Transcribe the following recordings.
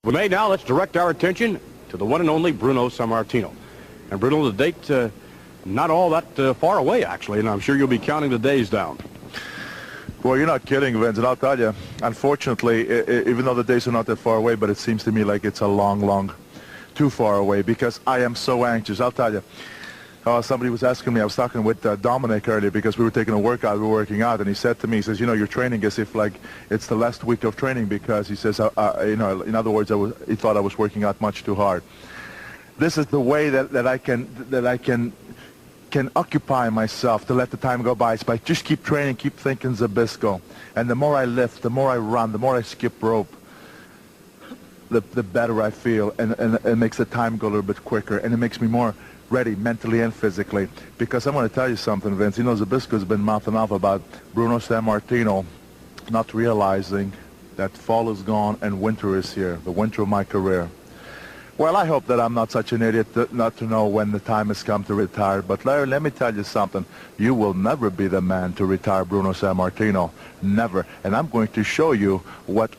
Well, now let's direct our attention to the one and only Bruno Sammartino. And Bruno, the date not all that far away, actually, and I'm sure you'll be counting the days down. Well, you're not kidding, Vince, and I'll tell you, unfortunately, even though the days are not that far away, but it seems to me like it's a long, too far away, because I am so anxious. I'll tell you, somebody was asking me, I was talking with Dominic earlier because we were taking a workout, we were working out, and he said to me, he says, you know, you're training as if like it's the last week of training because he says, you know, in other words, he thought I was working out much too hard. This is the way that I can occupy myself to let the time go by. It's by just keep training, keep thinking Zabisco. And the more I lift, the more I run, the more I skip rope, the better I feel. And it makes the time go a little bit quicker. And it makes me more ready mentally and physically. Because I'm going to tell you something, Vince. You know, Zabisco's been mouthing off about Bruno Sammartino not realizing that fall is gone and winter is here, the winter of my career. Well, I hope that I'm not such an idiot not to know when the time has come to retire. But Larry, let me tell you something. You will never be the man to retire Bruno Sammartino. Never. And I'm going to show you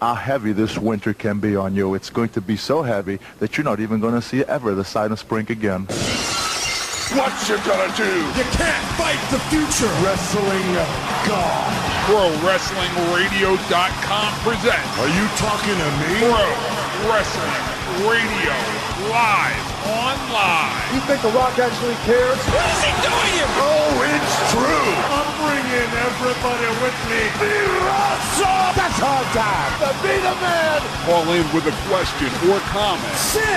how heavy this winter can be on you. It's going to be so heavy that you're not even going to see ever the sign of spring again. What you gonna do? You can't fight the future. Wrestling God. ProWrestlingRadio.com presents. Are you talking to me? Pro Wrestling Radio live online. You think The Rock actually cares? What is he doing here? Oh, it's true. I'm bringing everybody with me. Be awesome. That's hard time. To be the man. Call in with a question or comment. 6-1.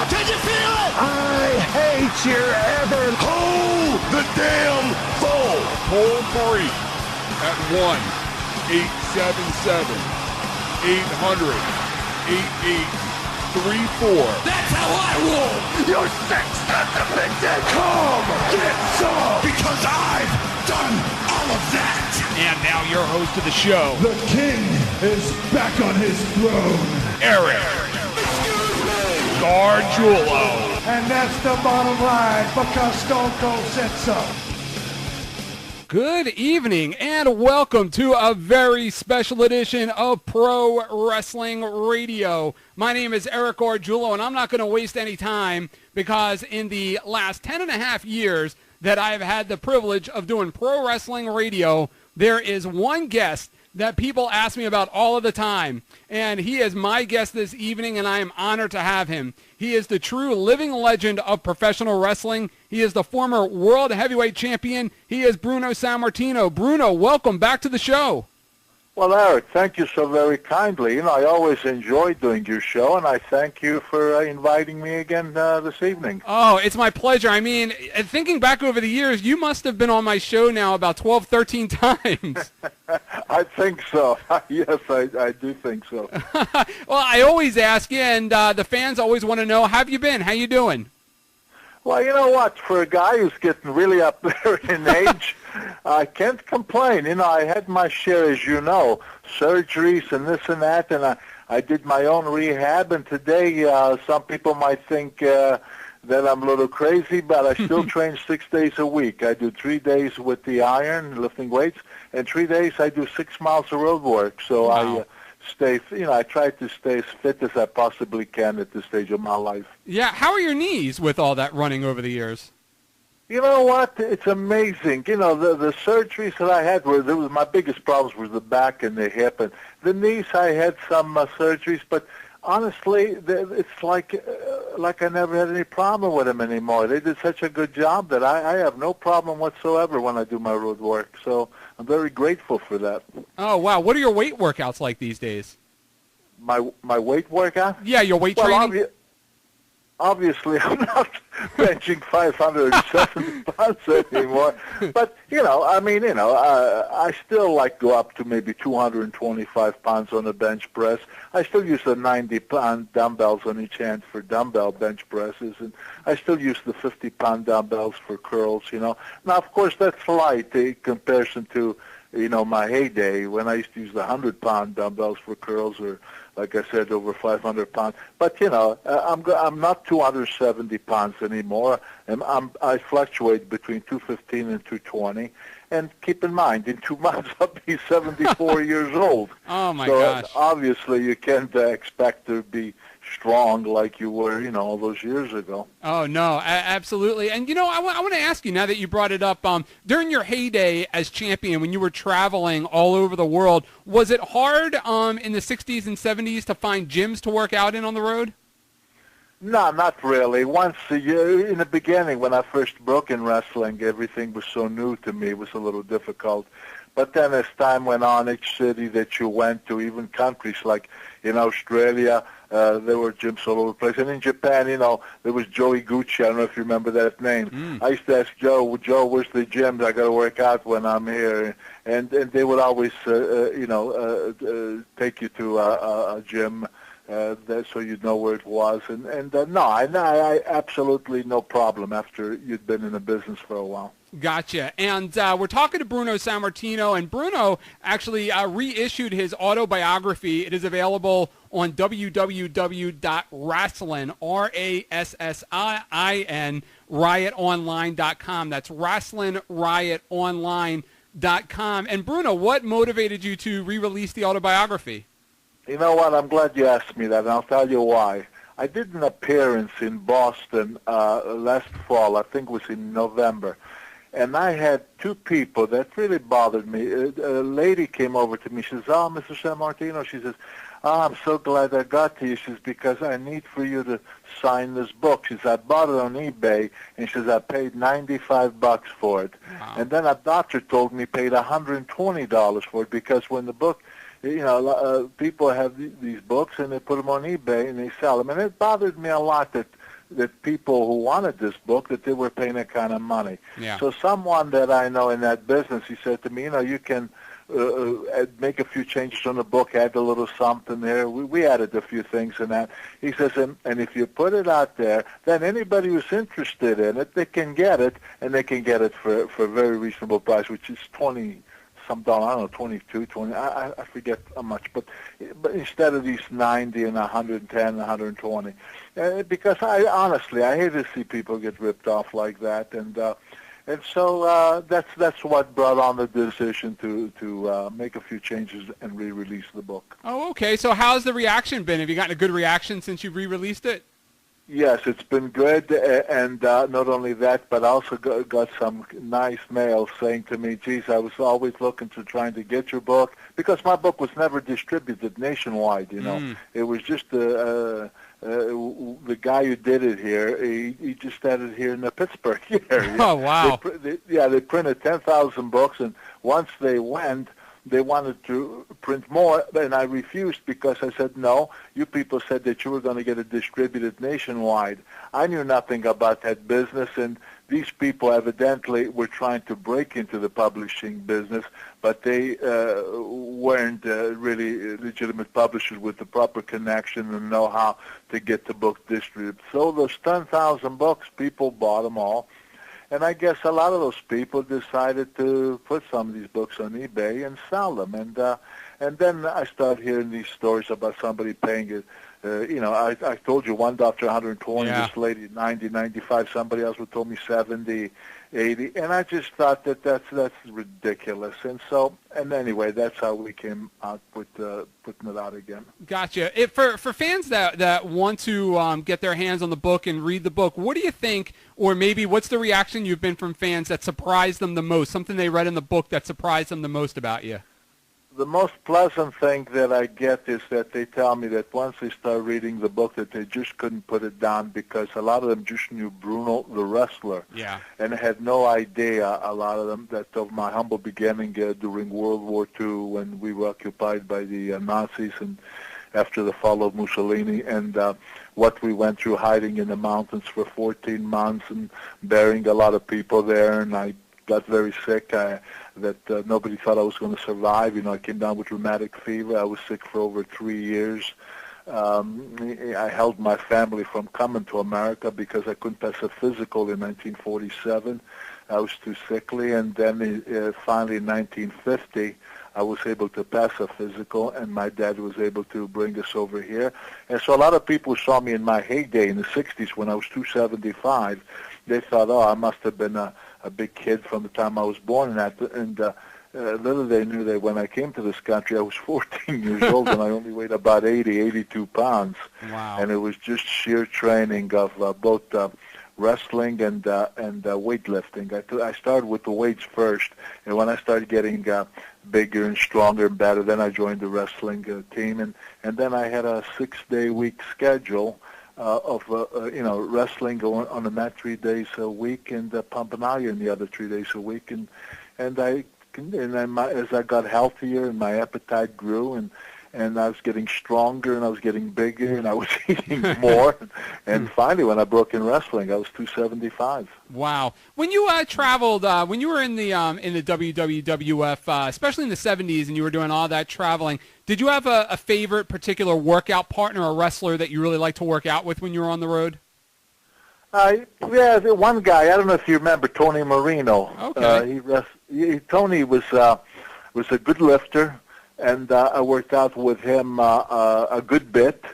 Can you feel it? I hate your ever. Hold the damn phone. Toll free at 1-877-800-8834. That's how I roll. You're sex not the big dick. Come get some. Because I've done all of that. And now your host of the show, The king is back on his throne. Eric Gargiulo. And that's the bottom line because Stone Cold said so. Good evening and welcome to a very special edition of Pro Wrestling Radio. My name is Eric Gargiulo, and I'm not going to waste any time because in the last 10.5 years that I've had the privilege of doing Pro Wrestling Radio, there is one guest that people ask me about all of the time, and he is my guest this evening, and I am honored to have him. He is the true living legend of professional wrestling. He is the former world heavyweight champion. He is Bruno Sammartino. Bruno, welcome back to the show. Well, Eric, thank you so very kindly. You know, I always enjoy doing your show, and I thank you for inviting me again this evening. Oh, it's my pleasure. I mean, thinking back over the years, you must have been on my show now about 12, 13 times. I think so. Yes, I do think so. Well, I always ask you, and the fans always want to know, how have you been? How you doing? Well, you know what? For a guy who's getting really up there in age, I can't complain. You know, I had my share, as you know, surgeries and this and that, and I did my own rehab. And today, some people might think that I'm a little crazy, but I still train 6 days a week. I do 3 days with the iron, lifting weights, and 3 days I do 6 miles of road work. So wow. I try to stay as fit as I possibly can at this stage of my life. Yeah, how are your knees with all that running over the years? You know what? It's amazing. You know, the surgeries that I had my biggest problems was the back and the hip. And the knees, I had some surgeries, but honestly, it's like I never had any problem with them anymore. They did such a good job that I have no problem whatsoever when I do my road work. So I'm very grateful for that. Oh, wow. What are your weight workouts like these days? My weight workout? Yeah, your weight training? Obviously, I'm not benching 570 pounds anymore. But, I still like go up to maybe 225 pounds on a bench press. I still use the 90-pound dumbbells on each hand for dumbbell bench presses, and I still use the 50-pound dumbbells for curls, you know. Now, of course, that's light in comparison to, my heyday when I used to use the 100-pound dumbbells for curls or, like I said, over 500 pounds. But, I'm not 270 pounds anymore. I fluctuate between 215 and 220. And keep in mind, in 2 months, I'll be 74 years old. Oh, my so gosh. Obviously, you can't expect to be strong like you were, all those years ago. Oh, no, absolutely. And, I want to ask you, now that you brought it up, during your heyday as champion, when you were traveling all over the world, was it hard in the 60s and 70s to find gyms to work out in on the road? No, not really. Once a year, in the beginning, when I first broke in wrestling, everything was so new to me. It was a little difficult. But then as time went on, each city that you went to, even countries like in Australia, there were gyms all over the place. And in Japan, there was Joey Gucci. I don't know if you remember that name. I used to ask Joe, where's the gym? I got to work out when I'm here. And they would always, take you to a gym so you'd know where it was. And I absolutely no problem after you'd been in the business for a while. Gotcha. And we're talking to Bruno Sammartino, and Bruno actually reissued his autobiography. It is available on www.rasslin, RASSIN, riotonline.com. That's wrestlingriotonline.com. And Bruno, what motivated you to re-release the autobiography? You know what? I'm glad you asked me that, and I'll tell you why. I did an appearance in Boston last fall. I think it was in November. And I had two people that really bothered me. A lady came over to me. She says, "Oh, Mr. Sammartino," she says, "Oh, I'm so glad I got to you." She says, "Because I need for you to sign this book." She says, "I bought it on eBay," and she says, "I paid $95 for it." Wow. And then a doctor told me paid $120 for it, because when the book, people have these books and they put them on eBay and they sell them. And it bothered me a lot that people who wanted this book, that they were paying that kind of money. Yeah. So someone that I know in that business, he said to me, you can make a few changes on the book, add a little something there. We added a few things in that. He says, and if you put it out there, then anybody who's interested in it, they can get it, and they can get it for a very reasonable price, which is $20 some dollar, I don't know, 22, 20, I forget how much, but instead of these 90 and 110, 120, because I hate to see people get ripped off like that, and so that's what brought on the decision to make a few changes and re-release the book. Oh, okay. So how's the reaction been? Have you gotten a good reaction since you re-released it? Yes, it's been good, and not only that, but I also got some nice mail saying to me, "Geez, I was always looking to trying to get your book," because my book was never distributed nationwide. It was just the guy who did it here. He just started here in the Pittsburgh area. Oh, wow! They printed 10,000 books, and once they went, they wanted to print more, and I refused because I said, "No, you people said that you were going to get it distributed nationwide." I knew nothing about that business, and these people evidently were trying to break into the publishing business, but they weren't really legitimate publishers with the proper connection and know-how to get the book distributed. So those 10,000 books, people bought them all. And I guess a lot of those people decided to put some of these books on eBay and sell them. And then I started hearing these stories about somebody paying it. I told you one doctor 120, yeah. This lady 90, 95. Somebody else would told me 70, 80. And I just thought that's ridiculous. And anyway, that's how we came out with putting it out again. Gotcha. For fans that want to get their hands on the book and read the book, what do you think, or maybe what's the reaction you've been from fans that surprised them the most, something they read in the book that surprised them the most about you? The most pleasant thing that I get is that they tell me that once they start reading the book that they just couldn't put it down, because a lot of them just knew Bruno the wrestler, yeah, and had no idea, a lot of them, that of my humble beginning during World War II when we were occupied by the Nazis and after the fall of Mussolini, and what we went through hiding in the mountains for 14 months and burying a lot of people there, and I got very sick. Nobody thought I was going to survive. I came down with rheumatic fever. I was sick for over 3 years. I held my family from coming to America because I couldn't pass a physical in 1947. I was too sickly, and then finally in 1950, I was able to pass a physical, and my dad was able to bring us over here. And so a lot of people saw me in my heyday in the 60s when I was 275. They thought, "Oh, I must have been a a big kid from the time I was born, and little they knew that when I came to this country, I was 14 years old, and I only weighed about 82 pounds. Wow. And it was just sheer training of both wrestling and weightlifting. I started with the weights first, and when I started getting bigger and stronger and better, then I joined the wrestling team, and then I had a 6-day-week schedule of wrestling on the mat 3 days a week, and pumping iron the other 3 days a week, and then as I got healthier and my appetite grew, and I was getting stronger, and I was getting bigger, and I was eating more. And finally, when I broke in wrestling, I was 275. Wow. When you traveled, when you were in the WWWF, especially in the 70s, and you were doing all that traveling, did you have a favorite particular workout partner or wrestler that you really like to work out with when you were on the road? Yeah, the one guy. I don't know if you remember Tony Marino. Okay. Tony was a good lifter. And I worked out with him a good bit.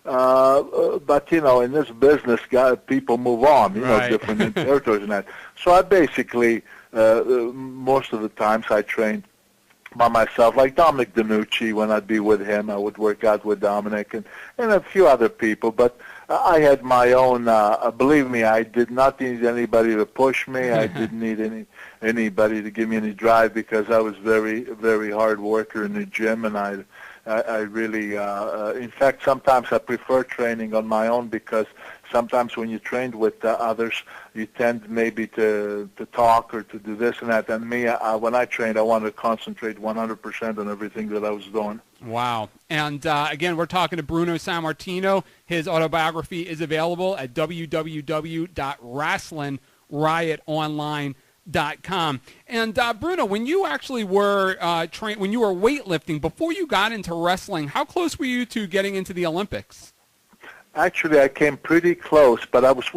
But, in this business, people move on, Right. different territories and that. So I basically, most of the times I trained by myself, like Dominic DeNucci. When I'd be with him, I would work out with Dominic and a few other people. But I had my own, believe me, I did not need anybody to push me. I didn't need anybody to give me any drive, because I was very, very hard worker in the gym, and I really, in fact, sometimes I prefer training on my own, because sometimes when you trained with others, you tend maybe to talk or to do this and that. And me, when I trained, I wanted to concentrate 100% on everything that I was doing. Wow. And again, we're talking to Bruno Sammartino. His autobiography is available at www.wrestlingriotonline.com. And Bruno, when you actually were when you were weightlifting, before you got into wrestling, how close were you to getting into the Olympics? Actually, I came pretty close, but I was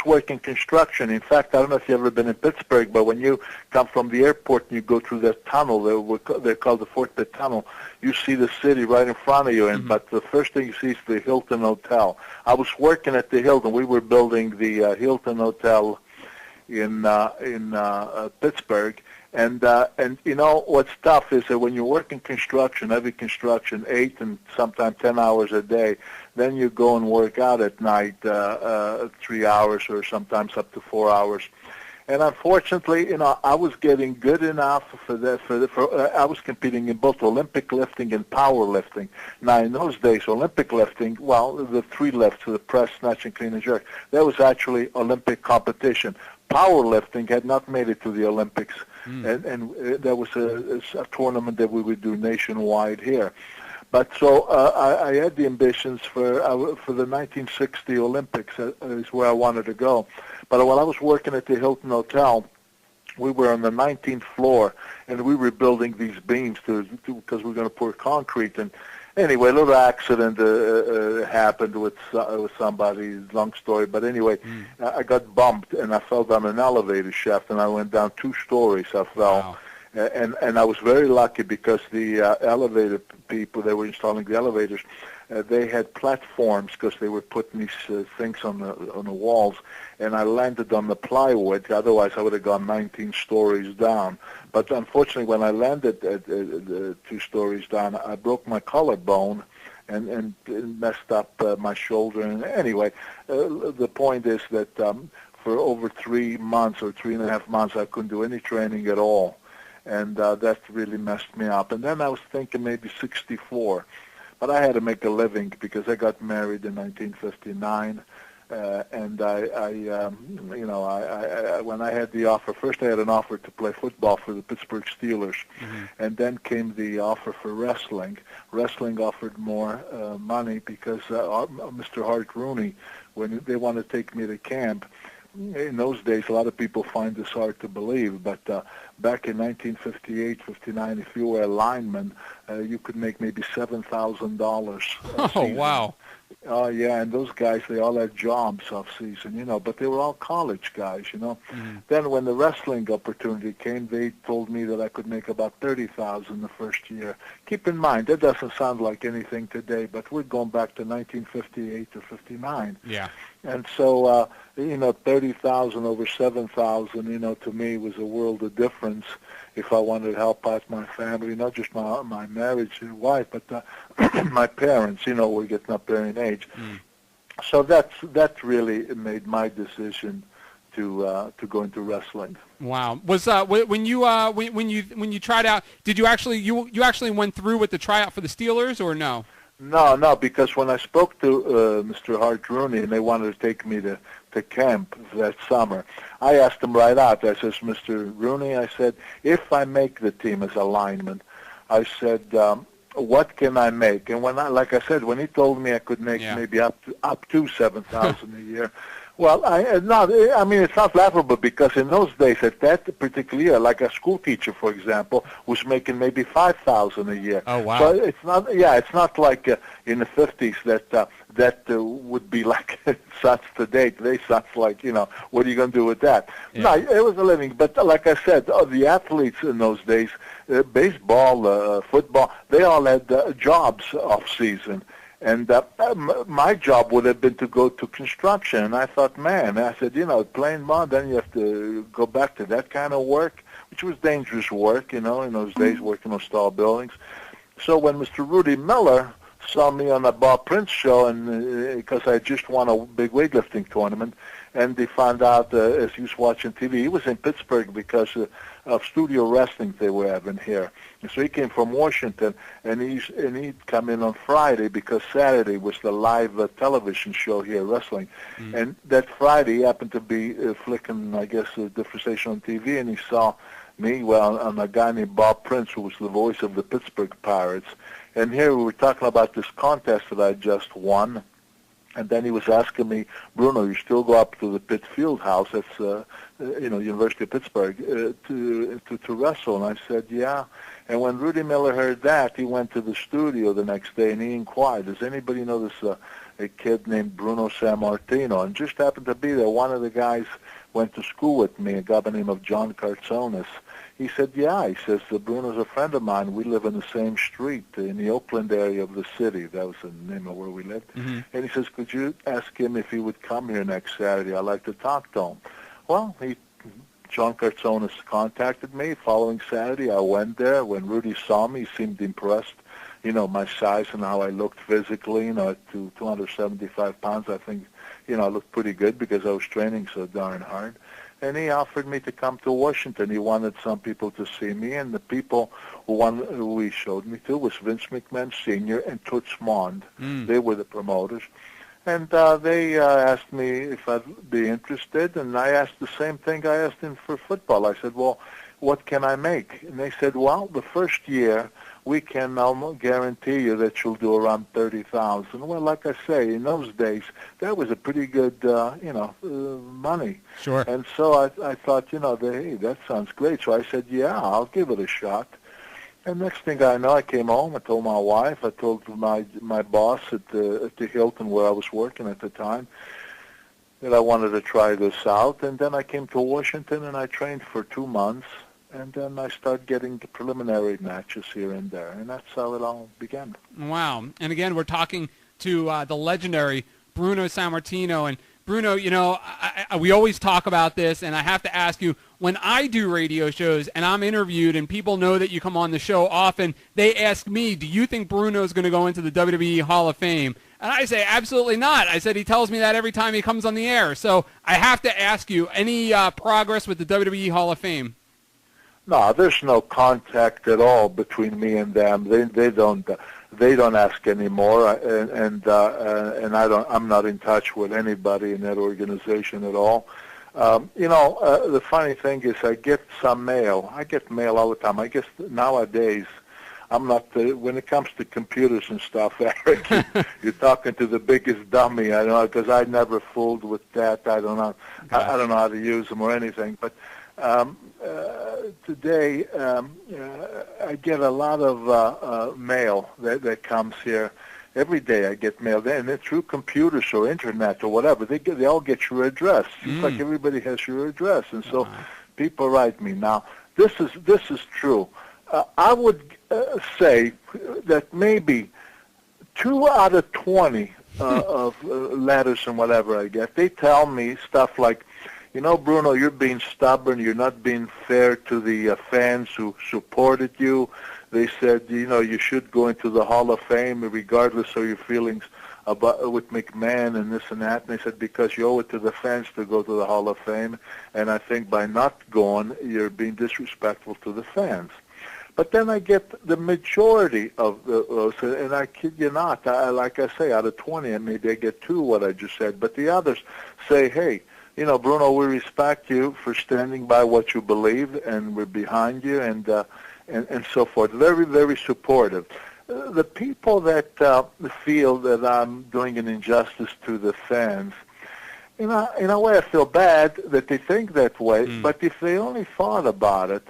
working construction. In fact, I don't know if you've ever been in Pittsburgh, but when you come from the airport and you go through that tunnel, they're called the Fort Pitt Tunnel, you see the city right in front of you. And but the first thing you see is the Hilton Hotel. I was working at the Hilton. We were building the Hilton Hotel in Pittsburgh. And what's tough is that when you work in construction, heavy construction, 8 and sometimes 10 hours a day, then you go and work out at night 3 hours or sometimes up to 4 hours. And unfortunately, I was getting good enough I was competing in both Olympic lifting and power lifting. Now, in those days, Olympic lifting, well, the 3 lifts, the press, snatch, and clean and jerk, that was actually Olympic competition. Powerlifting had not made it to the Olympics, and there was a tournament that we would do nationwide here. But so I had the ambitions for the 1960 Olympics is where I wanted to go. But while I was working at the Hilton Hotel, we were on the 19th floor, and we were building these beams because we were going to pour concrete. And anyway, a little accident happened with somebody. Long story, but anyway, I got bumped and I fell down an elevator shaft, and I went down 2 stories. I fell. Wow. And I was very lucky, because the elevator people, they were installing the elevators, they had platforms, because they were putting these things on the walls, and I landed on the plywood. Otherwise, I would have gone 19 stories down. But unfortunately, when I landed at 2 stories down, I broke my collarbone and messed up my shoulder. And anyway, the point is that for over 3 months or 3.5 months, I couldn't do any training at all. And that really messed me up. And then I was thinking maybe 64. But I had to make a living, because I got married in 1959. And when I had the offer, first I had an offer to play football for the Pittsburgh Steelers. And then came the offer for wrestling. Wrestling offered more money, because Mr. Hart Rooney, when they wanted to take me to camp, in those days, a lot of people find this hard to believe, but back in 1958, 59, if you were a lineman, you could make maybe $7,000. Oh, wow. Oh, yeah, and those guys, they all had jobs off-season, you know, but they were all college guys, you know. Then when the wrestling opportunity came, they told me that I could make about $30,000 the first year. Keep in mind, that doesn't sound like anything today, but we're going back to 1958 or 59. Yeah. And so, you know, 30,000 over 7,000, you know, to me was a world of difference if I wanted to help out my family, not just my marriage wife, but my parents, you know, were getting up there in age. So that really made my decision to go into wrestling. Wow. Was when you tried out, did you actually you actually went through with the tryout for the Steelers or no? No, because when I spoke to Mr. Hart Rooney and they wanted to take me to camp that summer, I asked him right out. I says, Mr. Rooney, I said, if I make the team as a lineman, I said, what can I make? And like I said, when he told me I could make maybe up to $7,000 a year. Well, I mean, it's not laughable because in those days, at that particular year, like a school teacher, for example, was making maybe $5,000 a year. Oh, wow. So it's not like in the 50s that would be like such today. Today, such like, you know, what are you going to do with that? Yeah. No, it was a living. But like I said, the athletes in those days, baseball, football, they all had jobs off season. And my job would have been to go to construction. And I thought, man, I said, you know, playing ball, then you have to go back to that kind of work, which was dangerous work, you know, in those days working on tall buildings. So when Mr. Rudy Miller saw me on a Bob Prince show, and because I just won a big weightlifting tournament, and he found out as he was watching TV, he was in Pittsburgh because of studio wrestling they were having here. And so he came from Washington, and he'd come in on Friday because Saturday was the live television show here, wrestling. And that Friday he happened to be flicking, I guess, a different station on TV, and he saw me, on a guy named Bob Prince, who was the voice of the Pittsburgh Pirates. And here we were talking about this contest that I just won. And then he was asking me, Bruno, you still go up to the Pitt Field House, that's University of Pittsburgh, to wrestle? And I said, yeah. And when Rudy Miller heard that, he went to the studio the next day and he inquired, does anybody know this a kid named Bruno Sammartino? And just happened to be there. One of the guys went to school with me, a guy by the name of John Cartsonis. He said, yeah. He says, Bruno's a friend of mine. We live in the same street in the Oakland area of the city. That was the name of where we lived. And he says, could you ask him if he would come here next Saturday? I'd like to talk to him. Well, John Cartsonis contacted me. Following Saturday, I went there. When Rudy saw me, he seemed impressed. You know, my size and how I looked physically, you know, at 275 pounds, I think, you know, I looked pretty good because I was training so darn hard. And he offered me to come to Washington. He wanted some people to see me, and the people who he showed me to was Vince McMahon Sr. and Toots Mond. They were the promoters. And they asked me if I'd be interested, and I asked the same thing I asked him for football. I said, well, what can I make? And they said, well, the first year we can guarantee you that you'll do around 30,000. Well, like I say, in those days, that was a pretty good, money. Sure. And so I thought, hey, that sounds great. So I said, yeah, I'll give it a shot. And next thing I know, I came home. I told my wife. I told my boss at the Hilton where I was working at the time that I wanted to try this out. And then I came to Washington and I trained for 2 months. And then I started getting the preliminary matches here and there, and that's how it all began. Wow. And again, we're talking to the legendary Bruno Sammartino. And Bruno, we always talk about this, and I have to ask you, when I do radio shows and I'm interviewed and people know that you come on the show often, they ask me, do you think Bruno's going to go into the WWE Hall of Fame? And I say, absolutely not. I said, he tells me that every time he comes on the air. So I have to ask you, any progress with the WWE Hall of Fame? No, there's no contact at all between me and them. They don't ask anymore, and I'm not in touch with anybody in that organization at all. The funny thing is, I get some mail. I get mail all the time. I guess nowadays, I'm not when it comes to computers and stuff, Eric. You're talking to the biggest dummy. I know because I never fooled with that. I don't know. I don't know how to use them or anything, but. Today, I get a lot of mail that comes here, every day I get mail, and then through computers or internet or whatever, they all get your address. It's like everybody has your address, and so people write me. Now, this is true. I would say that maybe 2 out of 20 of letters and whatever I get, they tell me stuff like, Bruno, you're being stubborn. You're not being fair to the fans who supported you. They said, you should go into the Hall of Fame regardless of your feelings with McMahon and this and that. And they said, because you owe it to the fans to go to the Hall of Fame. And I think by not going, you're being disrespectful to the fans. But then I get the majority of those, and I kid you not, like I say, out of 20, maybe I get 2 what I just said. But the others say, hey, Bruno, we respect you for standing by what you believe, and we're behind you, and so forth. Very, very supportive. The people that feel that I'm doing an injustice to the fans, in a way I feel bad that they think that way, but if they only thought about it,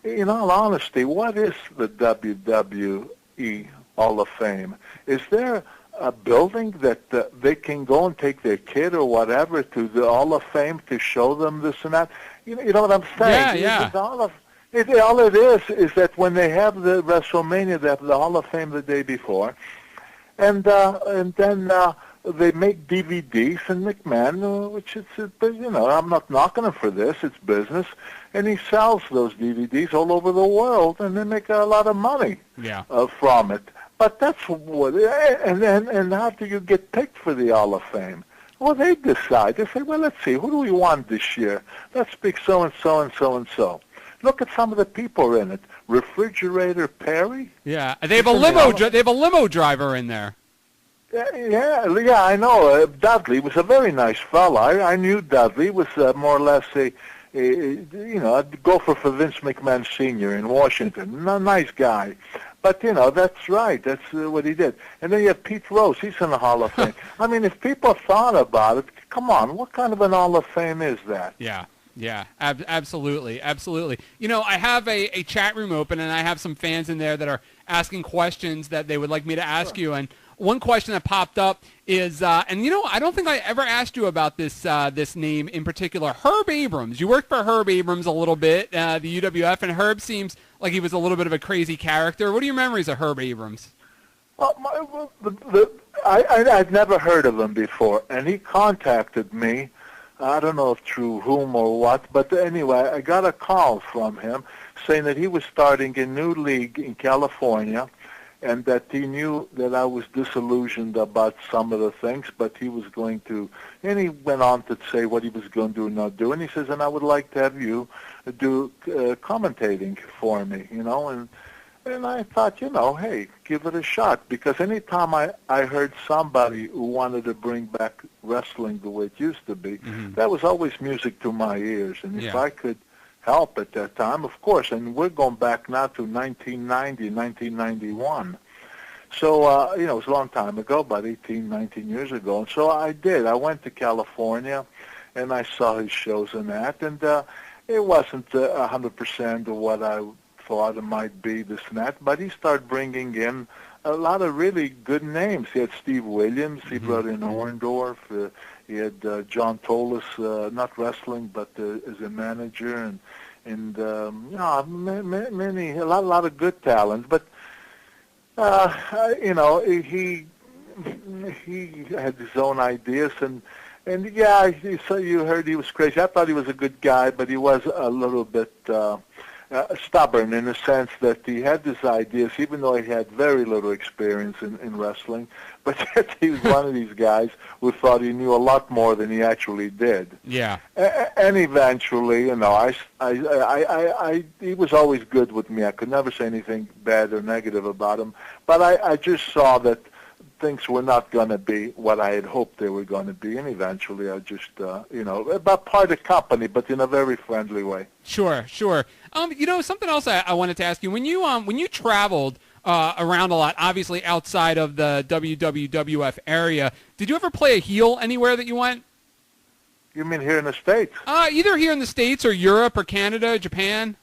in all honesty, what is the WWE Hall of Fame? Is there a building that they can go and take their kid or whatever to the Hall of Fame to show them this and that? You know what I'm saying? Yeah. All it is that when they have the WrestleMania, they have the Hall of Fame the day before, and then they make DVDs, and McMahon, which is, I'm not knocking him for this, it's business, and he sells those DVDs all over the world, and they make a lot of money from it. But that's what, and how do you get picked for the Hall of Fame? Well, they decide. They say, well, let's see, who do we want this year? Let's pick so-and-so and so-and-so. Look at some of the people in it. Refrigerator Perry? Yeah, they have a limo. They have a limo driver in there. Yeah, I know. Dudley was a very nice fellow. I knew Dudley. He was more or less a gopher for Vince McMahon Sr. in Washington. A nice guy. But, that's right. That's what he did. And then you have Pete Rose. He's in the Hall of Fame. I mean, if people thought about it, come on, what kind of an Hall of Fame is that? Yeah, absolutely. I have a chat room open, and I have some fans in there that are asking questions that they would like me to ask you. And one question that popped up is, I don't think I ever asked you about this this name in particular, Herb Abrams. You worked for Herb Abrams a little bit, the UWF, and Herb seems like he was a little bit of a crazy character. What are your memories of Herb Abrams? Well, I'd never heard of him before, and he contacted me. I don't know if through whom or what, but anyway, I got a call from him saying that he was starting a new league in California, and that he knew that I was disillusioned about some of the things, but he was going to, and he went on to say what he was going to do and not do, and he says, and I would like to have you do commentating for me, and I thought, hey, give it a shot, because any time I heard somebody who wanted to bring back wrestling the way it used to be, that was always music to my ears, and if I could help at that time, of course, and we're going back now to 1990, 1991. So, it was a long time ago, about 18, 19 years ago, and so I did. I went to California, and I saw his shows and that, and it wasn't 100% of what I thought it might be, this and that, but he started bringing in a lot of really good names. He had Steve Williams, he brought in Orndorff, he had John Tolis, not wrestling, but as a manager, and many, a lot of good talent, but he had his own ideas, and so you heard he was crazy. I thought he was a good guy, but he was a little bit stubborn in the sense that he had these ideas, even though he had very little experience in wrestling, but yet he was one of these guys who thought he knew a lot more than he actually did. Yeah. And eventually, he was always good with me. I could never say anything bad or negative about him, but I just saw that things were not going to be what I had hoped they were going to be, and eventually I just, about part of the company, but in a very friendly way. Sure. Something else I wanted to ask you. When you traveled around a lot, obviously outside of the WWWF area, did you ever play a heel anywhere that you went? You mean here in the States? Either here in the States or Europe or Canada, Japan.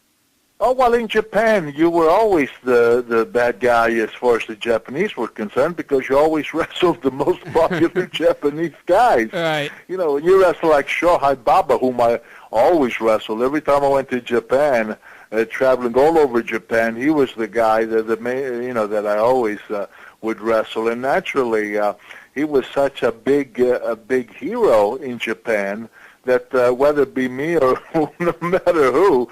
Oh, well, in Japan, you were always the bad guy as far as the Japanese were concerned because you always wrestled the most popular Japanese guys. Right. You know, when you wrestle like Shohei Baba, whom I always wrestled. Every time I went to Japan, traveling all over Japan, he was the guy that I always would wrestle. And naturally, he was such a big hero in Japan that whether it be me or no matter who,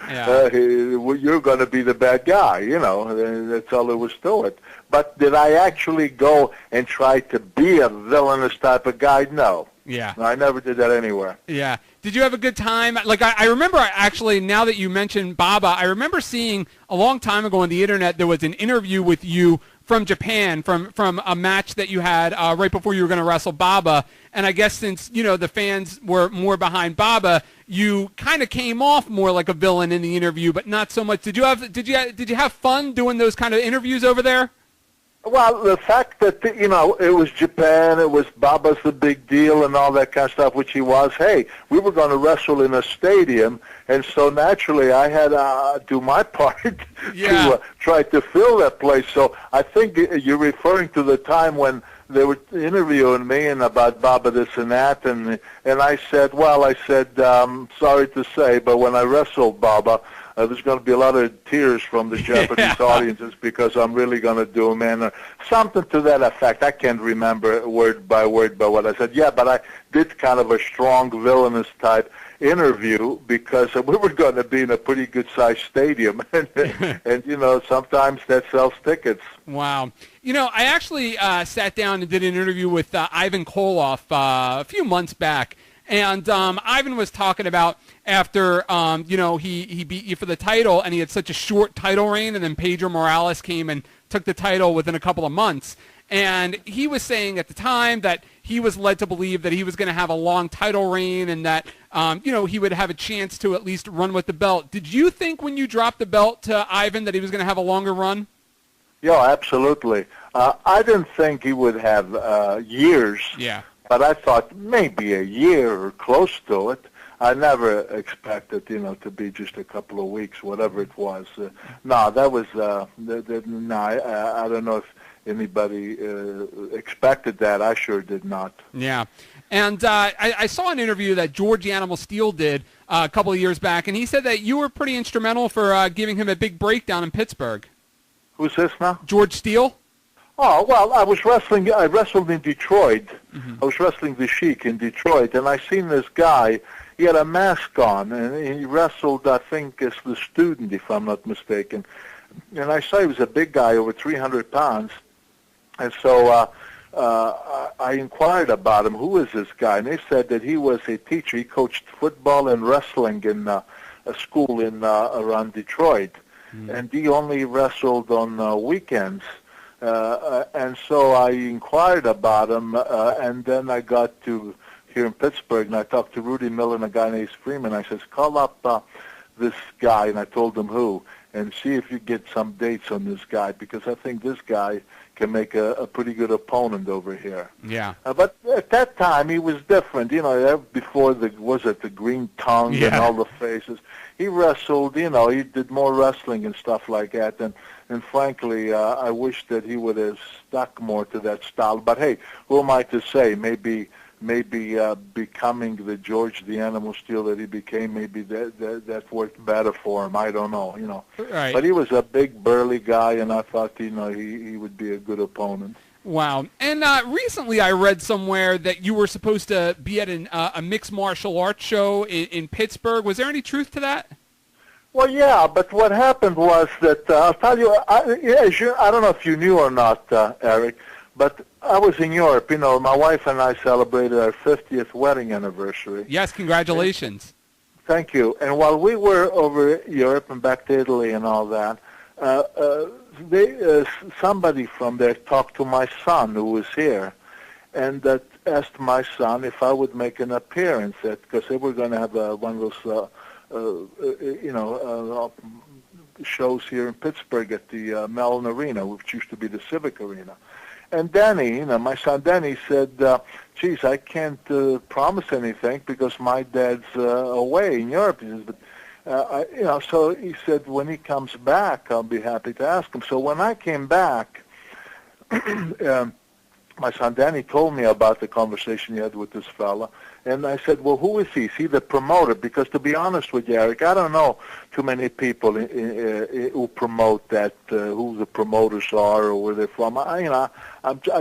you're going to be the bad guy, you know. That's all there was to it. But did I actually go and try to be a villainous type of guy? No. Yeah. I never did that anywhere. Yeah. Did you have a good time? Like, I remember, actually, now that you mentioned Baba, I remember seeing a long time ago on the Internet, there was an interview with you from Japan, from a match that you had right before you were going to wrestle Baba. And I guess since, you know, the fans were more behind Baba, you kind of came off more like a villain in the interview, but not so much. Did you have fun doing those kind of interviews over there? Well, the fact that, you know, it was Japan, it was Baba's the big deal and all that kind of stuff, which he was. Hey, we were going to wrestle in a stadium, and so naturally I had to do my part to try to fill that place. So I think you're referring to the time when they were interviewing me and about Baba this and that, and I said, sorry to say, but when I wrestled Baba, there's going to be a lot of tears from the Japanese audiences because I'm really going to do them, and something to that effect. I can't remember word by word by what I said. Yeah, but I did kind of a strong villainous type interview because we were going to be in a pretty good-sized stadium, and you know, sometimes that sells tickets. Wow. You know, I actually sat down and did an interview with Ivan Koloff a few months back, and Ivan was talking about after, you know, he beat you for the title, and he had such a short title reign, and then Pedro Morales came and took the title within a couple of months. And he was saying at the time that he was led to believe that he was going to have a long title reign and that, you know, he would have a chance to at least run with the belt. Did you think when you dropped the belt to Ivan that he was going to have a longer run? Yeah, absolutely. I didn't think he would have years. Yeah. But I thought maybe a year or close to it. I never expected, you know, to be just a couple of weeks, whatever it was. No, that was, I don't know if anybody expected that. I sure did not. Yeah. And I saw an interview that George the Animal Steele did a couple of years back, and he said that you were pretty instrumental for giving him a big breakdown in Pittsburgh. Who's this now? George Steele? Oh, well, I wrestled in Detroit. Mm-hmm. I was wrestling the Sheik in Detroit, and I seen this guy. He had a mask on, and he wrestled, I think, as the student, if I'm not mistaken. And I saw he was a big guy, over 300 pounds. And so I inquired about him, who is this guy? And they said that he was a teacher. He coached football and wrestling in a school in around Detroit. Mm-hmm. And he only wrestled on weekends. And so I inquired about him, and then I got to here in Pittsburgh, and I talked to Rudy Miller and a guy named Freeman. I says, call up this guy, and I told him who, and see if you get some dates on this guy, because I think this guy can make a pretty good opponent over here. Yeah. But at that time, he was different. You know, before the green tongue and all the faces. He wrestled, you know, he did more wrestling and stuff like that, and frankly, I wish that he would have stuck more to that style. But hey, who am I to say? Maybe becoming the George the Animal Steele that he became, maybe that worked better for him. I don't know, you know. Right. But he was a big, burly guy, and I thought, you know, he would be a good opponent. Wow. And recently I read somewhere that you were supposed to be at a mixed martial arts show in Pittsburgh. Was there any truth to that? Well, yeah, but what happened was that, I'll tell you, I don't know if you knew or not, Eric, but I was in Europe. You know, my wife and I celebrated our 50th wedding anniversary. Yes, congratulations. Thank you. And while we were over Europe and back to Italy and all that, somebody from there talked to my son who was here, and asked my son if I would make an appearance because they were going to have one of those, shows here in Pittsburgh at the Mellon Arena, which used to be the Civic Arena. And Danny, you know, my son Danny said, geez, I can't promise anything because my dad's away in Europe. He says, but So he said, when he comes back, I'll be happy to ask him. So when I came back, my son Danny told me about the conversation he had with this fella, and I said, well, who is he? Is he the promoter? Because to be honest with you, Eric, I don't know too many people who promote that, who the promoters are or where they're from. I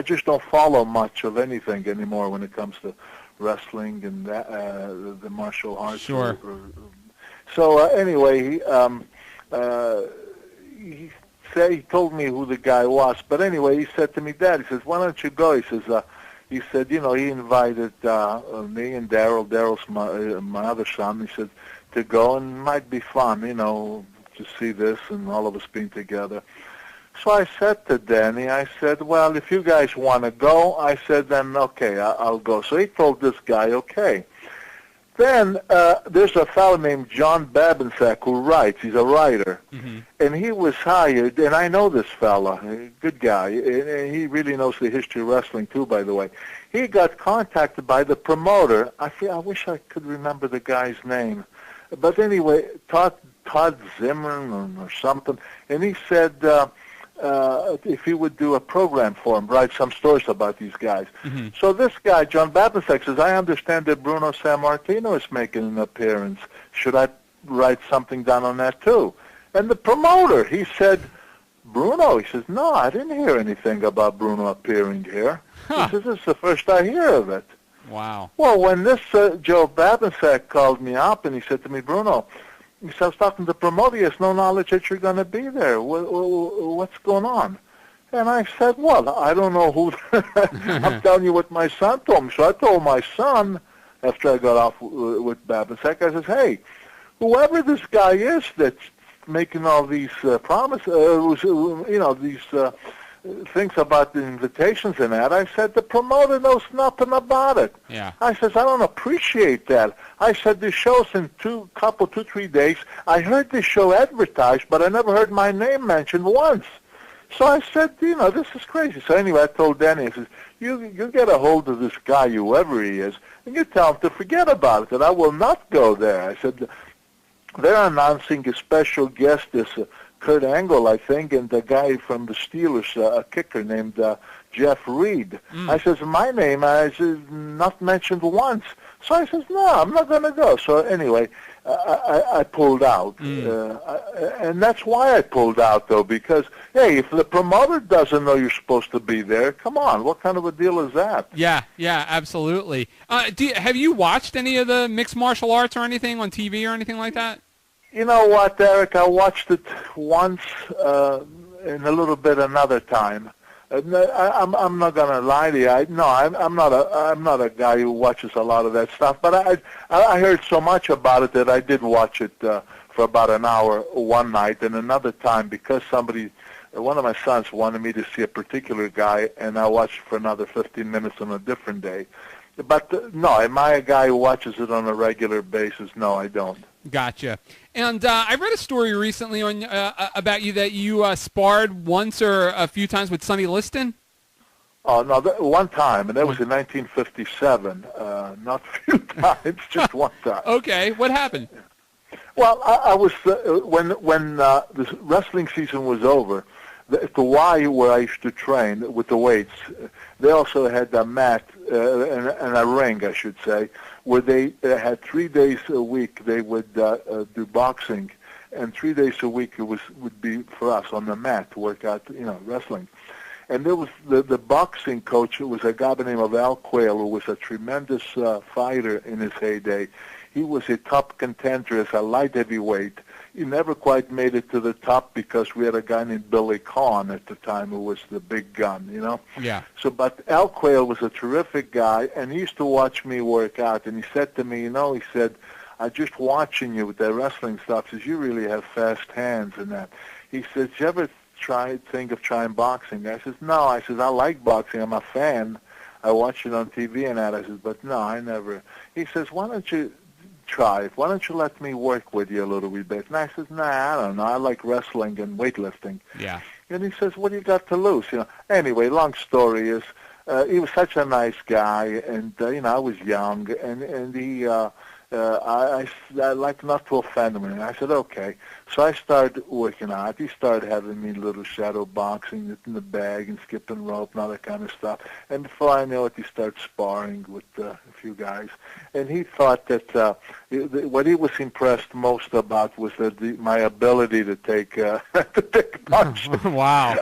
just don't follow much of anything anymore when it comes to wrestling and the martial arts. Sure. So anyway, he told me who the guy was, but anyway, he said to me, Dad, he says, why don't you go? He says, he invited me and Daryl. Daryl's my other son. He said to go, and it might be fun, to see this and all of us being together. So I said to Danny, I said, well, if you guys want to go, I said, then okay, I'll go. So he told this guy, okay. Then there's a fellow named John Babinsack who writes. He's a writer. Mm-hmm. And he was hired, and I know this fella, good guy, and he really knows the history of wrestling too, by the way. He got contacted by the promoter. I wish I could remember the guy's name. But anyway, Todd Zimmerman or something, and he said if he would do a program for him, write some stories about these guys. Mm-hmm. So this guy, John Babinsack, says, I understand that Bruno Sammartino is making an appearance. Should I write something down on that too? And the promoter, he said, Bruno, he says, no, I didn't hear anything about Bruno appearing here. Huh. He says, this is the first I hear of it. Wow. Well, when this Joe Babinsack called me up and he said to me, Bruno, he said, I was talking to the promoter, he has no knowledge that you're going to be there. What's going on? And I said, well, I don't know who. I'm telling you what my son told me. So I told my son, after I got off with Babinsack, I said, hey, whoever this guy is that's making all these promises, these things about the invitations and that, I said, the promoter knows nothing about it. Yeah. I says, I don't appreciate that. I said, the show's in 2-3 days. I heard this show advertised, but I never heard my name mentioned once. So I said, this is crazy. So anyway, I told Danny, I says, you get a hold of this guy, whoever he is, and you tell him to forget about it, that I will not go there. I said, they're announcing a special guest, this Kurt Angle, I think, and the guy from the Steelers, a kicker named Jeff Reed. I says, my name is not mentioned once. So I says, no, I'm not going to go. So anyway, I pulled out. And that's why I pulled out, though, because, hey, if the promoter doesn't know you're supposed to be there, come on, what kind of a deal is that? Yeah, absolutely. Have you watched any of the mixed martial arts or anything on TV or anything like that? You know what, Eric? I watched it once and a little bit another time. I'm not gonna lie to you. I'm not a guy who watches a lot of that stuff. But I heard so much about it that I did watch it for about an hour one night, and another time because one of my sons wanted me to see a particular guy, and I watched for another 15 minutes on a different day. But no, am I a guy who watches it on a regular basis? No, I don't. Gotcha. And I read a story recently on about you that you sparred once or a few times with Sonny Liston. Oh, no, one time, and that was in 1957. Not a few times, just one time. Okay, what happened? Well, I was when the wrestling season was over. At the Y where I used to train with the weights, they also had a mat and a ring, I should say, where they had 3 days a week they would do boxing, and 3 days a week would be for us on the mat to work out, wrestling. And there was the boxing coach. It was a guy by the name of Al Quayle, who was a tremendous fighter in his heyday. He was a top contender as a light heavyweight. He never quite made it to the top because we had a guy named Billy Conn at the time who was the big gun, Yeah. So, but Al Quayle was a terrific guy, and he used to watch me work out, and he said to me, he said, I'm just watching you with that wrestling stuff. He says, you really have fast hands and that. He says, you ever think of trying boxing? I says, no. I says, I like boxing. I'm a fan. I watch it on TV and that. I says, but no, I never. He says, why don't you try it? Why don't you let me work with you a little bit? And I says, nah, I don't know. I like wrestling and weightlifting. Yeah. And he says, what do you got to lose? Anyway, long story is, he was such a nice guy, and I was young, and he I like not to offend him. And I said, okay. So I started working out. He started having me little shadow boxing in the bag and skipping rope and all that kind of stuff. And before I know it, he started sparring with a few guys. And he thought that what he was impressed most about was that my ability to take to take punches. Wow.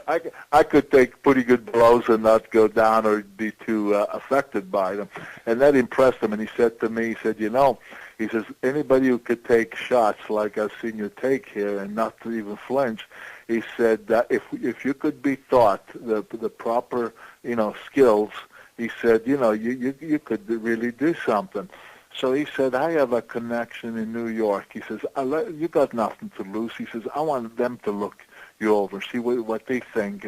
I could take pretty good blows and not go down or be too affected by them. And that impressed him. And he said to me, he said, he says, anybody who could take shots like I've seen you take here and not to even flinch, he said that if you could be taught the proper, skills, he said, you could really do something. So he said, I have a connection in New York. He says, you got nothing to lose. He says, I want them to look you over, see what they think.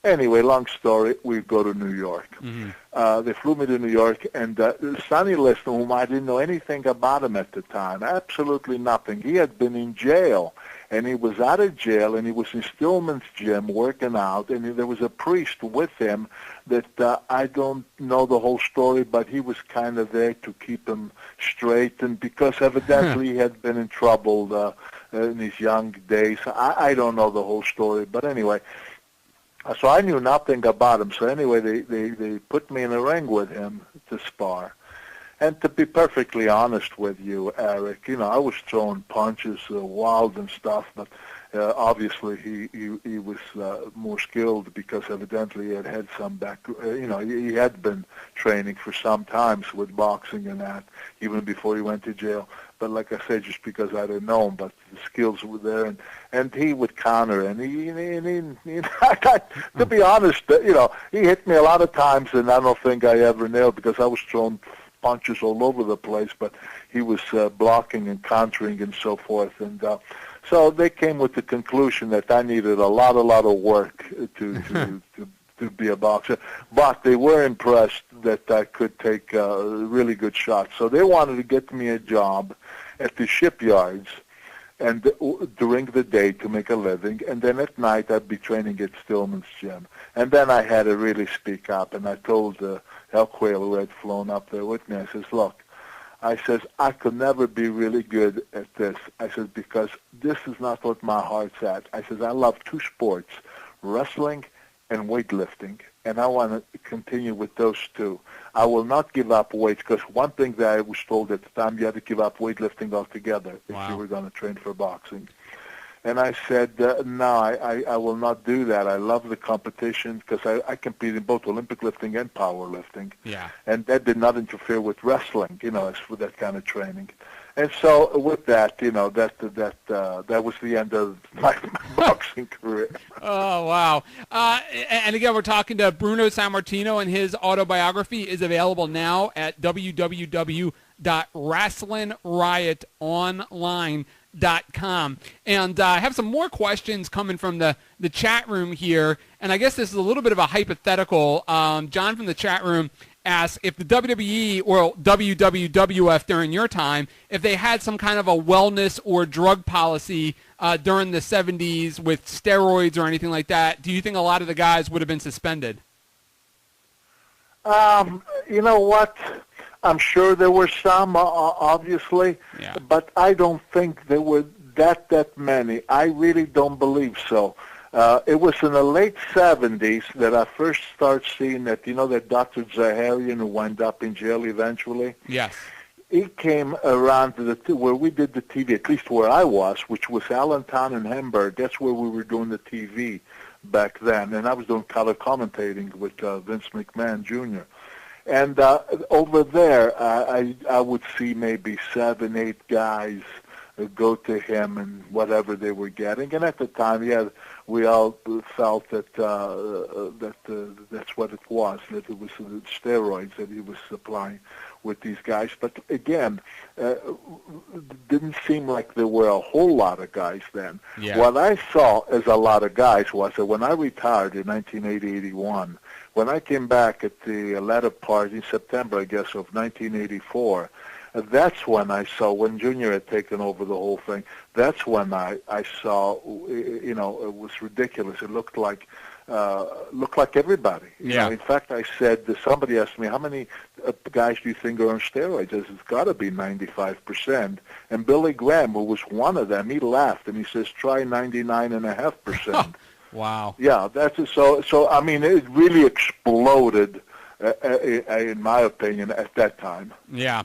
Anyway, long story, we go to New York. Mm-hmm. They flew me to New York, and Sonny Liston, whom I didn't know anything about him at the time, absolutely nothing. He had been in jail, and he was out of jail, and he was in Stillman's gym working out, and there was a priest with him that I don't know the whole story, but he was kind of there to keep him straight, and because evidently he had been in trouble in his young days. I don't know the whole story, but anyway. So I knew nothing about him. So anyway, they put me in a ring with him to spar. And to be perfectly honest with you, Eric, I was throwing punches wild and stuff, but obviously he was more skilled because evidently he had some he had been training for some times with boxing and that, even before he went to jail. But like I said, just because I didn't know him, but the skills were there, and he would counter, and he to be honest, he hit me a lot of times, and I don't think I ever nailed because I was throwing punches all over the place, but he was blocking and countering and so forth, and so they came with the conclusion that I needed a lot of work to be a boxer, but they were impressed that I could take really good shots. So they wanted to get me a job at the shipyards and during the day to make a living, and then at night I'd be training at Stillman's gym. And then I had to really speak up, and I told El Quail, who had flown up there with me, I says, look, I says, I could never be really good at this. I says, because this is not what my heart's at. I says, I love two sports, wrestling and weightlifting, and I want to continue with those two. I will not give up weights, because one thing that I was told at the time, you had to give up weightlifting altogether if you were going to train for boxing. And I said, no, I will not do that. I love the competition because I compete in both Olympic lifting and powerlifting. Yeah. And that did not interfere with wrestling, as for that kind of training. And so with that, that was the end of my boxing career. Oh, wow. And again, we're talking to Bruno Sammartino, and his autobiography is available now at www.wrestlingriotonline.com. And I have some more questions coming from the chat room here, and I guess this is a little bit of a hypothetical. John from the chat room asks if the WWE or WWWF during your time, if they had some kind of a wellness or drug policy during the 70s with steroids or anything like that, do you think a lot of the guys would have been suspended? You know what? I'm sure there were some, obviously, but I don't think there were that many. I really don't believe so. It was in the late 70s that I first started seeing that, that Dr. Zaharian, who wound up in jail eventually. Yes. He came around to where we did the TV, at least where I was, which was Allentown and Hamburg. That's where we were doing the TV back then. And I was doing color commentating with Vince McMahon, Jr. And over there, I would see maybe 7, 8 guys go to him and whatever they were getting. And at the time, we all felt that that's what it was, that it was the steroids that he was supplying with these guys. But again, didn't seem like there were a whole lot of guys then. Yeah. What I saw as a lot of guys was that when I retired in 1980-81, when I came back at the latter part in September, I guess, of 1984, that's when I saw, when Junior had taken over the whole thing, that's when I saw, it was ridiculous. It looked like look like everybody. You Yeah. know, in fact, I said, somebody asked me, how many guys do you think are on steroids? I said, it's got to be 95%. And Billy Graham, who was one of them, he laughed, and he says, try 99.5%. Wow. Yeah, that's it. So I mean, it really exploded, in my opinion, at that time. Yeah.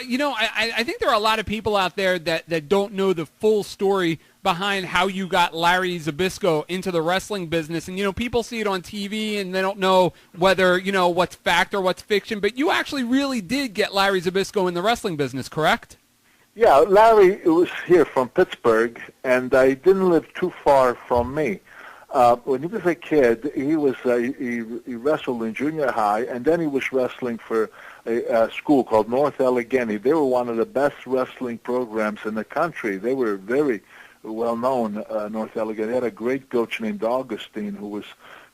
You know, I think there are a lot of people out there that don't know the full story behind how you got Larry Zbyszko into the wrestling business. And, you know, people see it on TV and they don't know whether, you know, what's fact or what's fiction. But you actually really did get Larry Zbyszko in the wrestling business, correct? Yeah, Larry was here from Pittsburgh, and he didn't live too far from me. When he was a kid, he wrestled in junior high, and then he was wrestling for a school called North Allegheny. They were one of the best wrestling programs in the country. They were very well known, North Allegheny. They had a great coach named Augustine, who was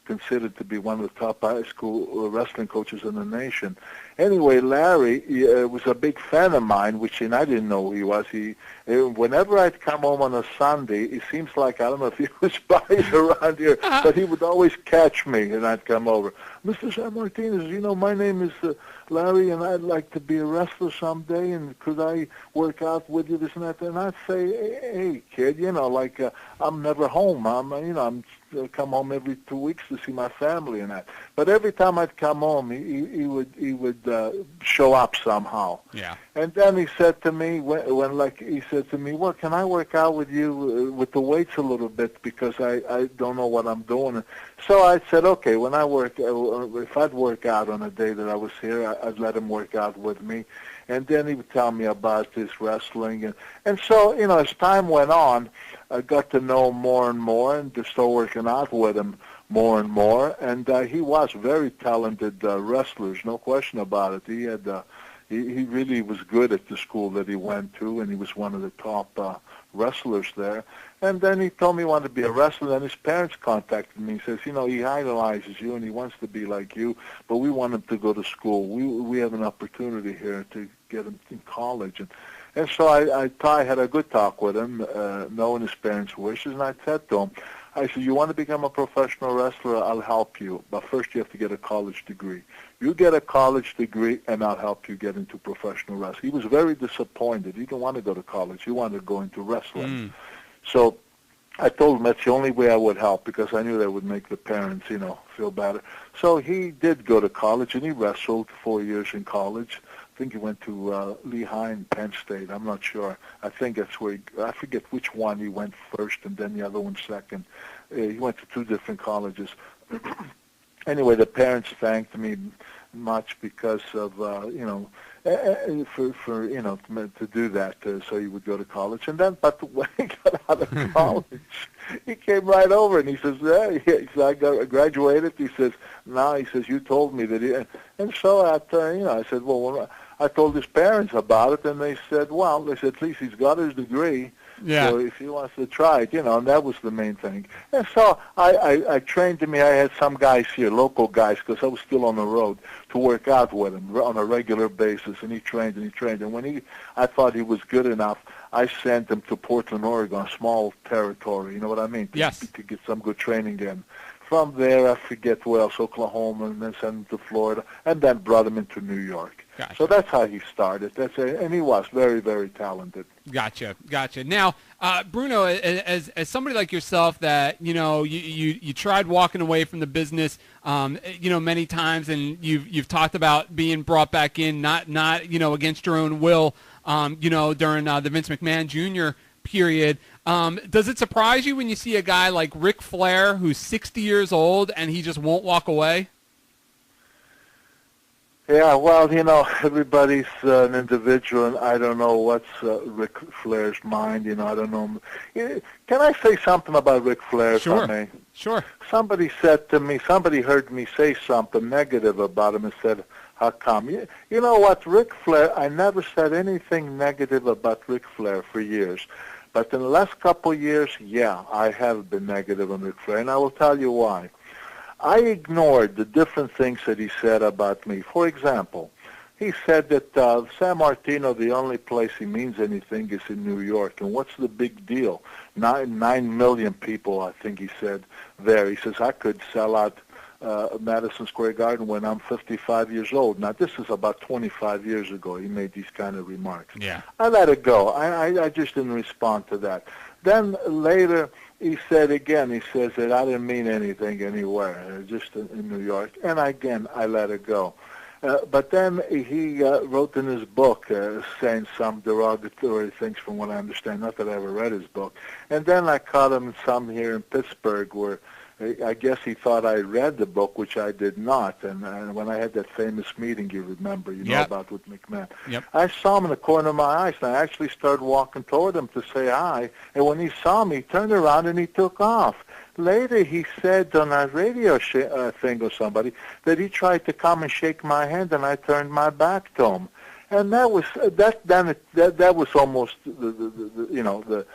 considered to be one of the top high school wrestling coaches in the nation. Anyway, Larry was a big fan of mine, which I didn't know who he was. Whenever I'd come home on a Sunday, it seems like, I don't know if he was spies around here, but he would always catch me, and I'd come over. Mr. Sammartino, you know, my name is Larry, and I'd like to be a wrestler someday, and could I work out with you, this and that? And I'd say, hey, kid, you know, like, I'm never home. I'm come home every 2 weeks to see my family and that. But every time I'd come home, he would show up somehow. Yeah. And then he said to me, well, can I work out with you with the weights a little bit, because I don't know what I'm doing. So I said, okay, when I if I'd work out on a day that I was here, I'd let him work out with me. And then he would tell me about his wrestling. And so, you know, as time went on, I got to know him more and more, and to start working out with him more and more. And he was very talented wrestler, no question about it. He had he really was good at the school that he went to, and he was one of the top wrestlers there. And then he told me he wanted to be a wrestler, and his parents contacted me. He says, you know, he idolizes you, and he wants to be like you, but we want him to go to school. We have an opportunity here to get him in college. And so I had a good talk with him, knowing his parents' wishes, and I said to him, I said, you want to become a professional wrestler, I'll help you, but first you have to get a college degree. You get a college degree, and I'll help you get into professional wrestling. He was very disappointed. He didn't want to go to college. He wanted to go into wrestling. So I told him that's the only way I would help, because I knew that would make the parents, you know, feel better. So he did go to college, and he wrestled 4 years in college. I think he went to Lehigh and Penn State. I'm not sure. I think that's where I forget which one he went first and then the other one second. He went to two different colleges. Anyway, the parents thanked me much because of, you know, for you know, to do that, so he would go to college. And then, but when he got out of college, he came right over and he says, I graduated. He says, now, he says, you told me that. And so, you know, I said, well, I told his parents about it, and they said, well, they said, at least he's got his degree. Yeah. So if he wants to try it, you know, and that was the main thing. And so I trained him. I had some guys here, local guys, because I was still on the road, to work out with him on a regular basis, and he trained. And when I thought he was good enough, I sent him to Portland, Oregon, a small territory, you know what I mean? Yes. To get some good training in. From there, I forget where else, Oklahoma, and then sent him to Florida, and then brought him into New York. Gotcha. So that's how he started. And he was very, very talented. Gotcha. Now, Bruno, as somebody like yourself that, you know, you tried walking away from the business, you know, many times, and you've talked about being brought back in, not you know, against your own will, you know, during the Vince McMahon Jr. period. Does it surprise you when you see a guy like Ric Flair, who's 60 years old, and he just won't walk away? Yeah, well, you know, everybody's an individual, and I don't know what's Ric Flair's mind. You know, I don't know. Can I say something about Ric Flair, Sure. if I may? Sure. Somebody said to me, somebody heard me say something negative about him and said, how come? You know what, Ric Flair, I never said anything negative about Ric Flair for years. But in the last couple of years, yeah, I have been negative on Ric Flair, and I will tell you why. I ignored the different things that he said about me. For example, he said that Sammartino, the only place he means anything is in New York. And what's the big deal? 9 million people, I think he said, there. He says, I could sell out Madison Square Garden when I'm 55 years old. Now, this is about 25 years ago. He made these kind of remarks. Yeah. I let it go. I just didn't respond to that. Then later, he said again, he says that I didn't mean anything anywhere, just in New York. And again, I let it go. But then he wrote in his book saying some derogatory things from what I understand, not that I ever read his book. And then I caught him some here in Pittsburgh where I guess he thought I read the book, which I did not. And when I had that famous meeting, you remember, know about with McMahon. Yep. I saw him in the corner of my eyes, and I actually started walking toward him to say hi. And when he saw me, he turned around and he took off. Later, he said on a radio thing or somebody that he tried to come and shake my hand, and I turned my back to him. And that was that was almost the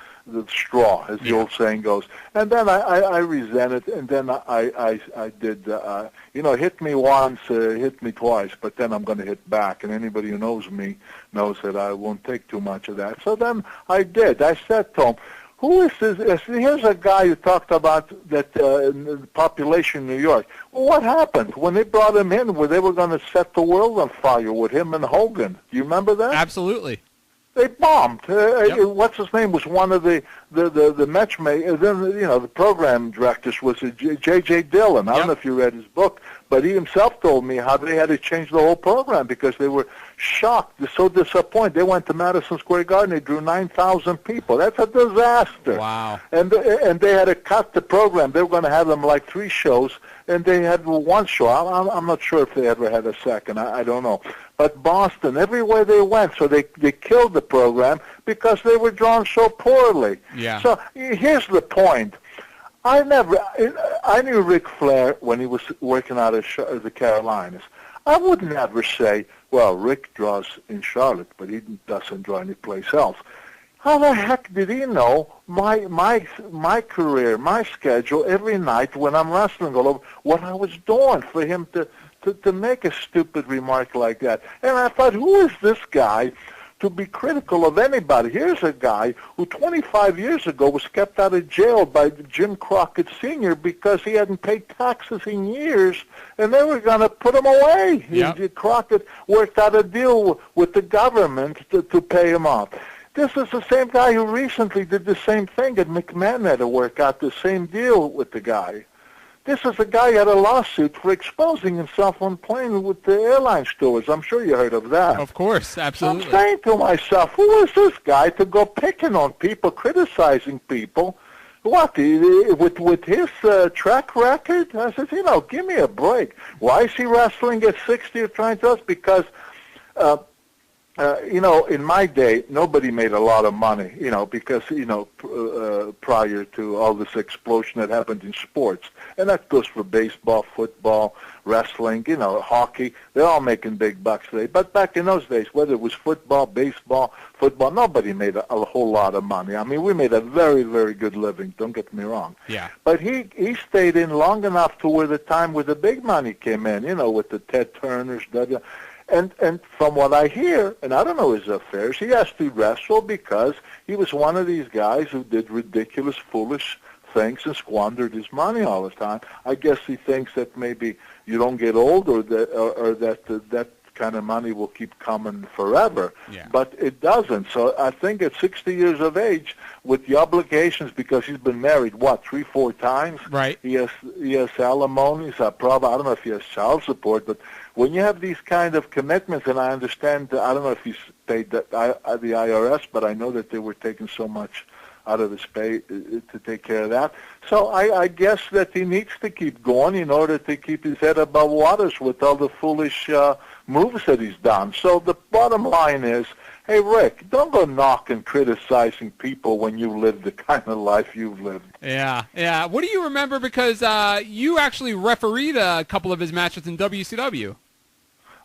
straw, as the old saying goes. And then I resented, and then I did, hit me once, hit me twice, but then I'm going to hit back. And anybody who knows me knows that I won't take too much of that. So then I did. I said to him, who is this? Here's a guy who talked about that population in New York. Well, what happened when they brought him in? Where they were going to set the world on fire with him and Hogan? Do you remember that? Absolutely. They bombed. What's his name was one of the matchmakers. Then the program directors was J.J. Dillon. I don't know if you read his book, but he himself told me how they had to change the whole program because they were shocked, so disappointed. They went to Madison Square Garden. They drew 9,000 people. That's a disaster. Wow. And they had to cut the program. They were going to have them like 3 shows, and they had one show. I'm not sure if they ever had a second. I don't know. But Boston, everywhere they went, so they killed the program because they were drawn so poorly. Yeah. So here's the point. I knew Ric Flair when he was working out of the Carolinas. I would never say, well, Rick draws in Charlotte, but he doesn't draw anyplace else. How the heck did he know my career, my schedule every night when I'm wrestling all over, what I was doing for him to make a stupid remark like that? And I thought, who is this guy to be critical of anybody? Here's a guy who 25 years ago was kept out of jail by Jim Crockett Sr. because he hadn't paid taxes in years, and they were going to put him away. Yep. Crockett worked out a deal with the government to pay him off. This is the same guy who recently did the same thing, and McMahon had to work out the same deal with the guy. This is a guy who had a lawsuit for exposing himself on plane with the airline stewards. I'm sure you heard of that. Of course, absolutely. I'm saying to myself, who is this guy to go picking on people, criticizing people? What, with his track record? I said, give me a break. Why is he wrestling at 60 or trying to us? Because, in my day, nobody made a lot of money, because, prior to all this explosion that happened in sports. And that goes for baseball, football, wrestling, hockey. They're all making big bucks today. But back in those days, whether it was football, baseball, nobody made a whole lot of money. I mean, we made a very, very good living, don't get me wrong. Yeah. But he stayed in long enough to where the time where the big money came in, with the Ted Turners, And from what I hear, and I don't know his affairs, he has to wrestle because he was one of these guys who did ridiculous, foolish things and squandered his money all the time. I guess he thinks that maybe you don't get old or that kind of money will keep coming forever. Yeah. But it doesn't. So I think at 60 years of age, with the obligations, because he's been married, 3-4 times? Right. He has alimonies. I don't know if he has child support, but when you have these kind of commitments, and I understand, I don't know if he's paid the IRS, but I know that they were taking so much out of his pay to take care of that. So I guess that he needs to keep going in order to keep his head above waters with all the foolish moves that he's done. So the bottom line is, hey, Rick, don't go knocking, criticizing people when you live the kind of life you've lived. Yeah. What do you remember? Because you actually refereed a couple of his matches in WCW.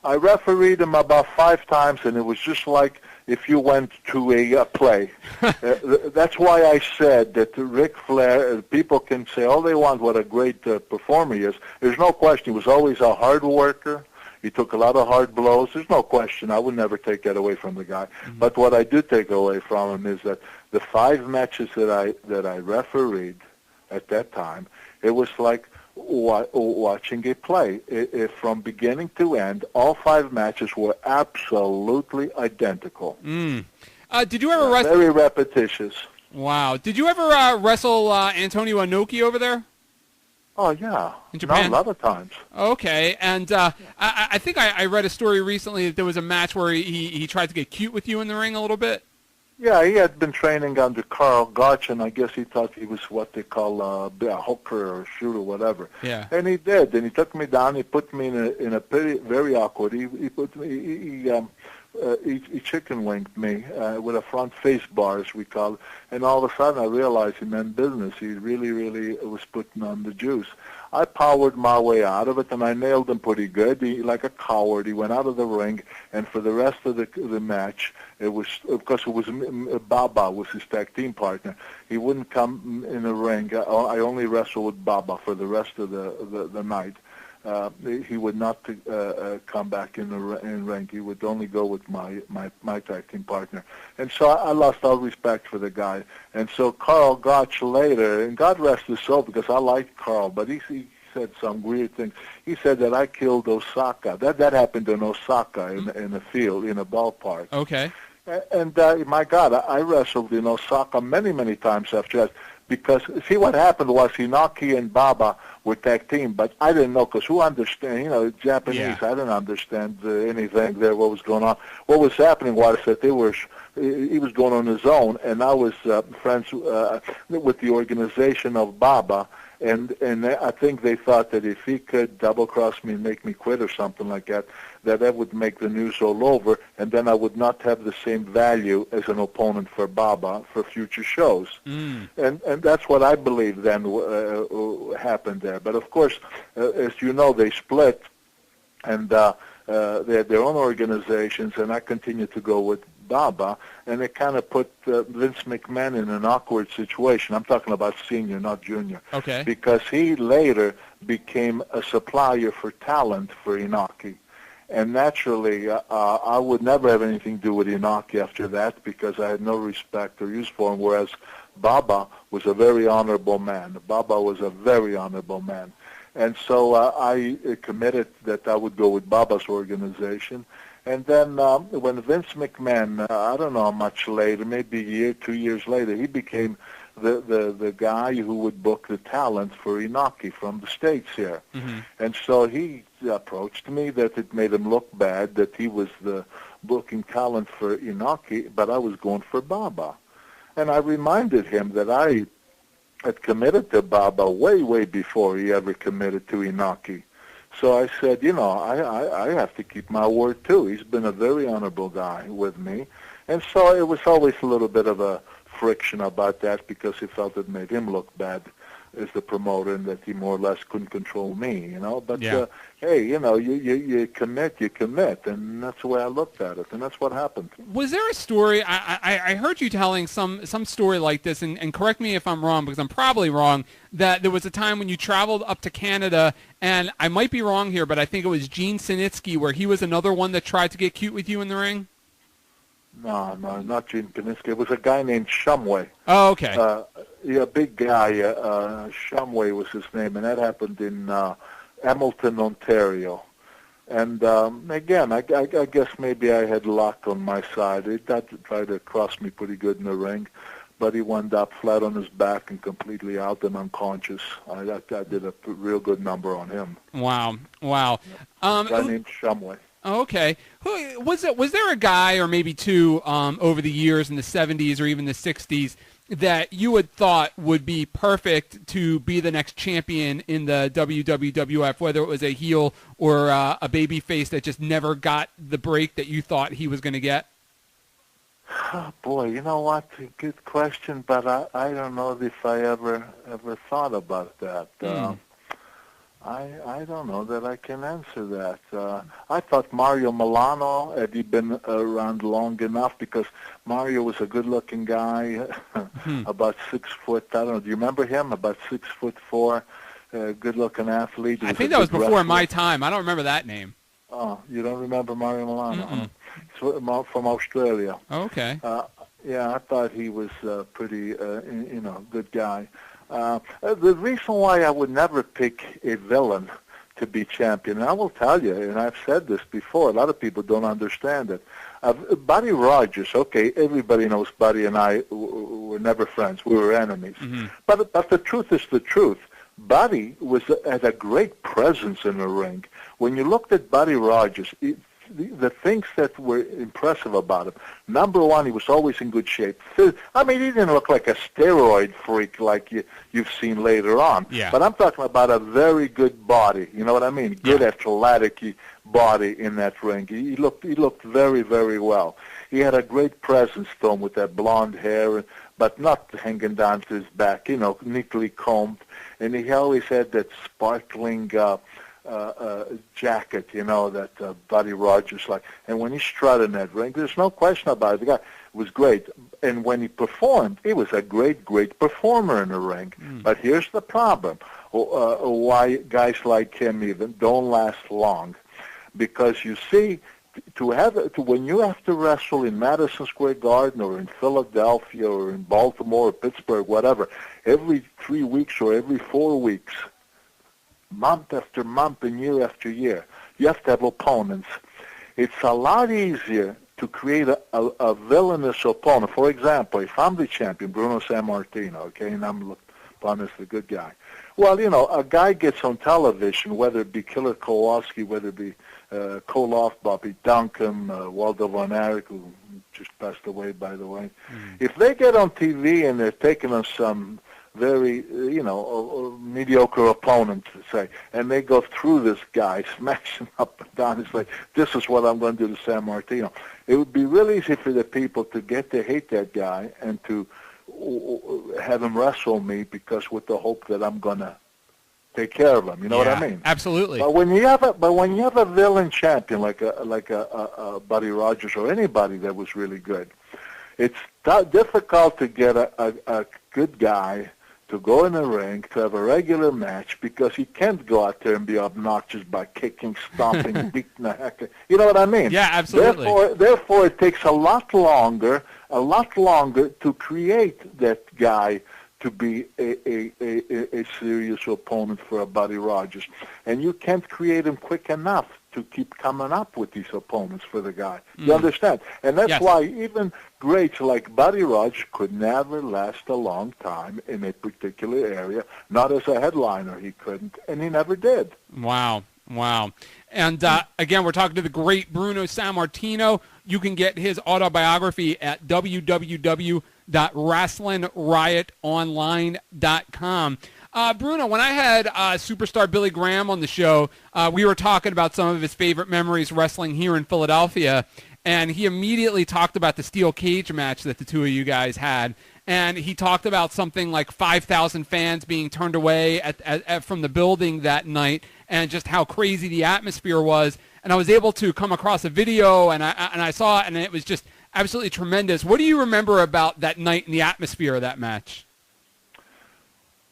I refereed him about 5 times, and it was just like if you went to a play. That's why I said that Ric Flair, people can say all they want what a great performer he is. There's no question. He was always a hard worker. He took a lot of hard blows. There's no question. I would never take that away from the guy. But what I do take away from him is that the 5 matches that I refereed at that time, it was like watching a play. From beginning to end, all 5 matches were absolutely identical. Did you ever wrestle? Very repetitious. Wow. Did you ever wrestle Antonio Inoki over there? Oh, yeah. In Japan? No, a lot of times. Okay. And I think I read a story recently that there was a match where he tried to get cute with you in the ring a little bit. Yeah, he had been training under Carl Gotch, and I guess he thought he was what they call a hooker or a shooter, whatever. Yeah. And he did. And he took me down. He put me in a very awkward. He put me. He chicken winged me with a front face bar, as we call it. And all of a sudden, I realized he meant business. He really was putting on the juice. I powered my way out of it, and I nailed him pretty good. Like a coward, he went out of the ring, and for the rest of the match, it was Baba was his tag team partner. He wouldn't come in the ring. I only wrestled with Baba for the rest of the night. He would not come back in the ring. He would only go with my tag team partner. And so I lost all respect for the guy. And so Carl Gotch later, and God rest his soul, because I liked Carl, but he said some weird thing. He said that I killed Osaka. That happened in Osaka in a field, in a ballpark. Okay. And my God, I wrestled in Osaka many times after that. Because, see, what happened was Inoki and Baba were tag team, but I didn't know, because who understand, Japanese, Yeah. I didn't understand anything there, what was going on. What was happening was that he was going on his own, and I was friends with the organization of Baba, and I think they thought that if he could double-cross me and make me quit or something like that, that would make the news all over, and then I would not have the same value as an opponent for Baba for future shows. And that's what I believe then happened there. But of course, as you know, they split, and they had their own organizations, and I continued to go with Baba, and it kind of put Vince McMahon in an awkward situation. I'm talking about senior, not junior. Okay. Because he later became a supplier for talent for Inoki. And naturally, I would never have anything to do with Inoki after that, because I had no respect or use for him, whereas Baba was a very honorable man. Baba was a very honorable man. And so I committed that I would go with Baba's organization. And then when Vince McMahon, I don't know how much later, maybe a year, 2 years later, he became the guy who would book the talent for Inoki from the States here. And so he approached me that it made him look bad that he was the booking talent for Inoki, but I was going for Baba. And I reminded him that I had committed to Baba way before he ever committed to Inoki. So I said, I have to keep my word too. He's been a very honorable guy with me. And so it was always a little bit of a friction about that, because he felt it made him look bad as the promoter, and that he more or less couldn't control me, But, Yeah. hey, you commit, and that's the way I looked at it, and that's what happened. Was there a story, I heard you telling some story like this, and correct me if I'm wrong, because I'm probably wrong, that there was a time when you traveled up to Canada, and I might be wrong here, but I think it was Gene Sinitsky, where he was another one that tried to get cute with you in the ring? No, not Gene Kaninsky. It was a guy named Shumway. Oh, okay. A big guy. Shumway was his name, and that happened in Hamilton, Ontario. And again, I guess maybe I had luck on my side. He tried to cross me pretty good in the ring, but he wound up flat on his back and completely out and unconscious. I did a real good number on him. Wow. A guy named Shumway. Okay. Was there a guy, or maybe two, over the years in the 70s or even the 60s, that you had thought would be perfect to be the next champion in the WWWF, whether it was a heel or a baby face that just never got the break that you thought he was going to get? Oh, boy, you know what? Good question, but I don't know if I ever thought about that. I don't know that I can answer that. I thought Mario Milano, had he been around long enough, because Mario was a good-looking guy, about 6 foot. I don't know. Do you remember him? About 6'4", good-looking athlete. I think that was before my time. I don't remember that name. Oh, you don't remember Mario Milano? From Australia. Okay. Yeah, I thought he was pretty, good guy. The reason why I would never pick a villain to be champion, and I will tell you, and I've said this before, a lot of people don't understand it. Buddy Rogers, okay, everybody knows Buddy and I were never friends. We were enemies. But the truth is the truth. Buddy had a great presence in the ring. When you looked at Buddy Rogers, the things that were impressive about him, number one, he was always in good shape. I mean, he didn't look like a steroid freak like you've seen later on. Yeah. But I'm talking about a very good body. You know what I mean? Good athletic body in that ring. He looked very, very well. He had a great presence to him with that blonde hair, but not hanging down to his back, neatly combed. And he always had that sparkling jacket, that Buddy Rogers like. And when he strutted in that ring, there's no question about it. The guy was great. And when he performed, he was a great, great performer in the ring. But here's the problem, why guys like him even don't last long. Because you see, when you have to wrestle in Madison Square Garden or in Philadelphia or in Baltimore or Pittsburgh, whatever, every 3 weeks or every 4 weeks, month after month and year after year, you have to have opponents. It's a lot easier to create a villainous opponent. For example, if I'm the champion, Bruno Sammartino, okay, and I'm looked upon as the good guy. Well, a guy gets on television, whether it be Killer Kowalski, whether it be Koloff, Bobby Duncan, Waldo Von Erich, who just passed away, by the way. If they get on TV and they're taking on some very, mediocre opponent, say, and they go through this guy, smash him up and down, it's like, this is what I'm going to do to Sammartino. It would be really easy for the people to get to hate that guy and to have him wrestle me because with the hope that I'm going to take care of him. You know what I mean? Absolutely. But when you have a villain champion like a Buddy Rogers or anybody that was really good, it's difficult to get a good guy to go in the ring to have a regular match because he can't go out there and be obnoxious by kicking, stomping, beating the heck. You know what I mean? Yeah, absolutely. Therefore, it takes a lot longer to create that guy to be a serious opponent for a Buddy Rogers. And you can't create him quick enough to keep coming up with these opponents for the guy. You understand? And that's why even greats like Buddy Rogers could never last a long time in a particular area. Not as a headliner, he couldn't, and he never did. Wow. And again, we're talking to the great Bruno Sammartino. You can get his autobiography at www.wrestlingRiotonline.com. Bruno, when I had superstar Billy Graham on the show, we were talking about some of his favorite memories wrestling here in Philadelphia, and he immediately talked about the steel cage match that the two of you guys had. And he talked about something like 5,000 fans being turned away from the building that night, and just how crazy the atmosphere was. And I was able to come across a video, and I saw it, and it was just absolutely tremendous. What do you remember about that night and the atmosphere of that match?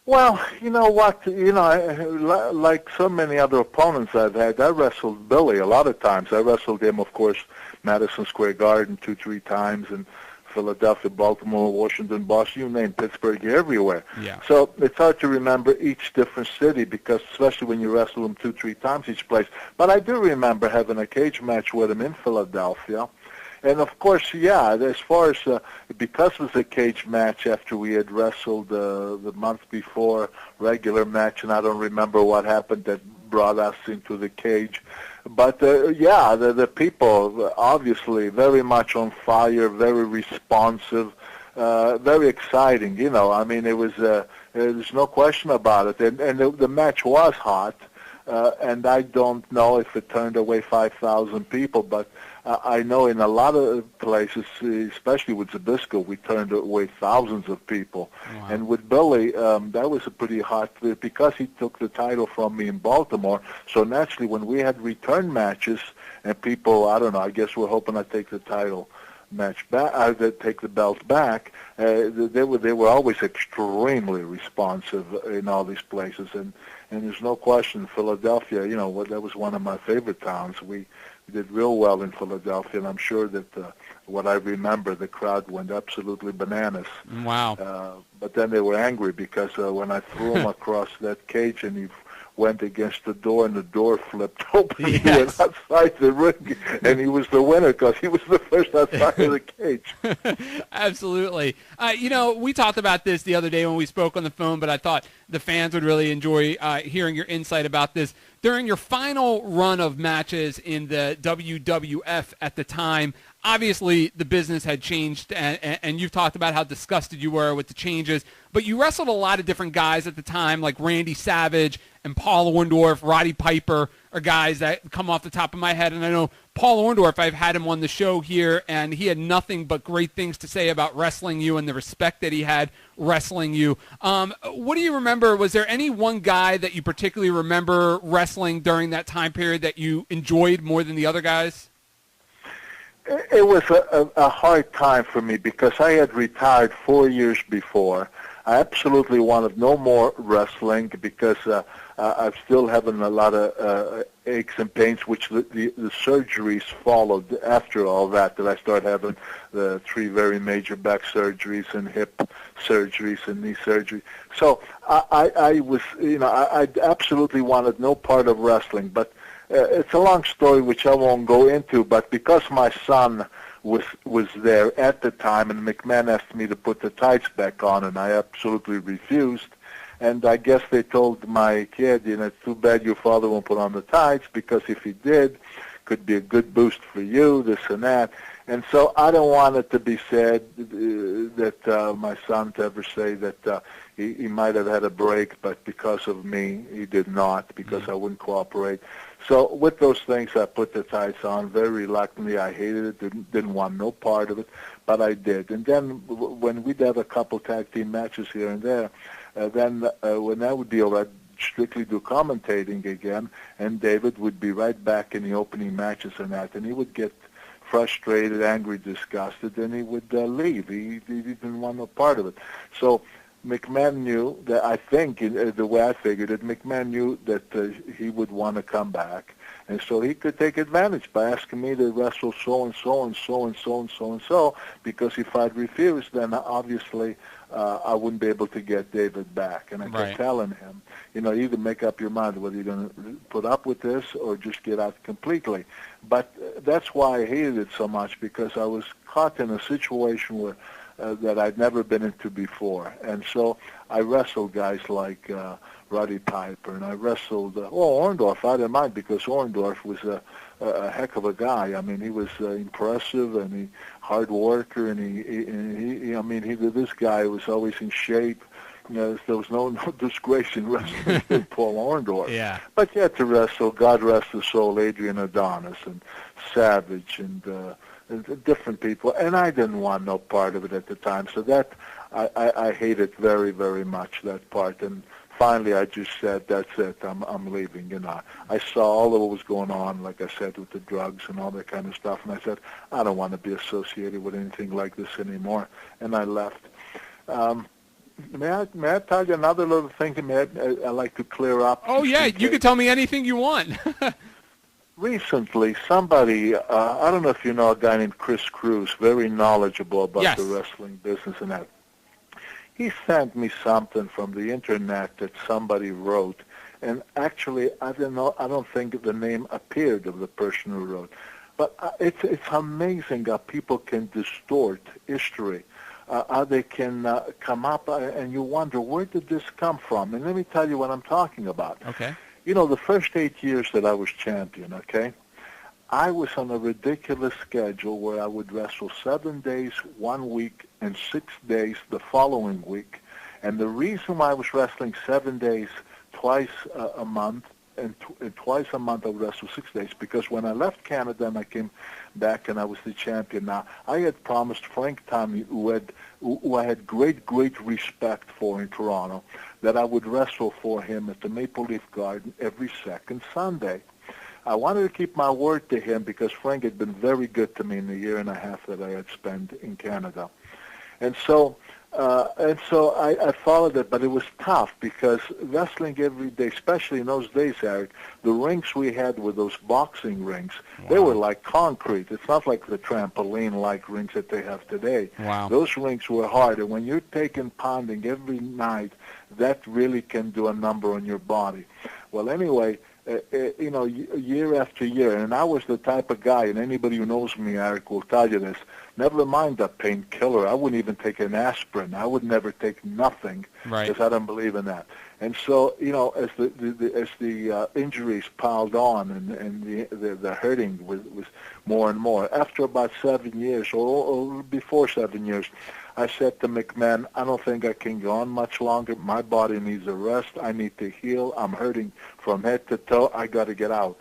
Well, you know what? Like so many other opponents I've had, I wrestled Billy a lot of times. I wrestled him, of course, Madison Square Garden 2-3 times, and Philadelphia, Baltimore, Washington, Boston, you name Pittsburgh, you're everywhere. Yeah. So it's hard to remember each different city because especially when you wrestle them 2-3 times each place. But I do remember having a cage match with him in Philadelphia. And, of course, yeah, as far as because it was a cage match after we had wrestled the month before, regular match, and I don't remember what happened that brought us into the cage. But, yeah, the people, obviously, very much on fire, very responsive, very exciting. I mean, there's no question about it. And the match was hot, and I don't know if it turned away 5,000 people, but I know in a lot of places, especially with Zbyszko, we turned away thousands of people. Wow. And with Billy, that was a pretty hot, because he took the title from me in Baltimore. So naturally, when we had return matches and people, I don't know, I guess we're hoping I take the title match back, take the belt back, they were always extremely responsive in all these places. And there's no question, Philadelphia, that was one of my favorite towns. We did real well in Philadelphia, and I'm sure that what I remember, the crowd went absolutely bananas. Wow. But then they were angry because when I threw him across that cage and he went against the door and the door flipped open, Yes. he went outside the ring, and he was the winner because he was the first outside of the cage. Absolutely. We talked about this the other day when we spoke on the phone, but I thought the fans would really enjoy hearing your insight about this. During your final run of matches in the WWF at the time, obviously the business had changed, and you've talked about how disgusted you were with the changes, but you wrestled a lot of different guys at the time, like Randy Savage and Paul Orndorff, Roddy Piper are guys that come off the top of my head, and I know Paul Orndorff, I've had him on the show here, and he had nothing but great things to say about wrestling you and the respect that he had wrestling you. What do you remember? Was there any one guy that you particularly remember wrestling during that time period that you enjoyed more than the other guys? It was a hard time for me because I had retired 4 years before. I absolutely wanted no more wrestling because I'm still having a lot of aches and pains, which the surgeries followed after all that I started having the 3 very major back surgeries and hip surgeries and knee surgery. So I was, I absolutely wanted no part of wrestling, but it's a long story which I won't go into, but because my son was there at the time, and McMahon asked me to put the tights back on, and I absolutely refused. And I guess they told my kid, it's too bad your father won't put on the tights, because if he did, could be a good boost for you, this and that. And so I don't want it to be said that my son to ever say that he might have had a break, but because of me, he did not, because I wouldn't cooperate. So with those things, I put the tights on very reluctantly. I hated it, didn't want no part of it, but I did. And then when we'd have a couple tag team matches here and there, then when that would be over, I'd strictly do commentating again, and David would be right back in the opening matches and that, and he would get frustrated, angry, disgusted, and he would leave. He didn't want no part of it. So McMahon knew that, I think, the way I figured it, McMahon knew that he would want to come back. And so he could take advantage by asking me to wrestle so-and-so and so-and-so and so-and-so, because if I'd refused, then obviously I wouldn't be able to get David back. And I kept telling him, either make up your mind whether you're going to put up with this or just get out completely. But that's why I hated it so much, because I was caught in a situation where that I'd never been into before. And so I wrestled guys like Roddy Piper, and I wrestled, Orndorff, I didn't mind, because Orndorff was a heck of a guy. I mean, he was impressive, and he hard worker, and this guy was always in shape. There was no disgrace in wrestling with Paul Orndorff. Yeah. But you had to wrestle, God rest his soul, Adrian Adonis and Savage and different people, and I didn't want no part of it at the time. So that I hated very, very much, that part. And finally, I just said, "That's it. I'm leaving." I saw all of what was going on, like I said, with the drugs and all that kind of stuff, and I said, "I don't want to be associated with anything like this anymore," and I left. May I tell you another little thing I like to clear up? Oh yeah, you can tell me anything you want. Recently, somebody, I don't know if you know a guy named Chris Cruz, very knowledgeable about the wrestling business and that. He sent me something from the internet that somebody wrote, and actually, I don't think the name appeared of the person who wrote. But it's amazing how people can distort history, how they can come up, and you wonder, where did this come from? And let me tell you what I'm talking about. Okay. The first 8 years that I was champion, I was on a ridiculous schedule where I would wrestle 7 days 1 week and 6 days the following week. And the reason why I was wrestling 7 days twice a month, and twice a month I would wrestle 6 days, because when I left Canada and I came back and I was the champion, now I had promised Frank Tommy, who I had great, great respect for in Toronto, that I would wrestle for him at the Maple Leaf Garden every second Sunday. I wanted to keep my word to him because Frank had been very good to me in the year and a half that I had spent in Canada. And so I followed it, but it was tough because wrestling every day, especially in those days, Eric, the rings we had were those boxing rings. Wow. They were like concrete. It's not like the trampoline-like rings that they have today. Wow. Those rings were hard, and when you're taking pounding every night, that really can do a number on your body. Well, anyway, year after year, and I was the type of guy, and anybody who knows me, Eric, will tell you this, never mind a painkiller. I wouldn't even take an aspirin. I would never take nothing because I don't believe in that. And so, as the injuries piled on and the hurting was more and more, after about 7 years, or before 7 years, I said to McMahon, I don't think I can go on much longer. My body needs a rest. I need to heal. I'm hurting from head to toe. I got to get out.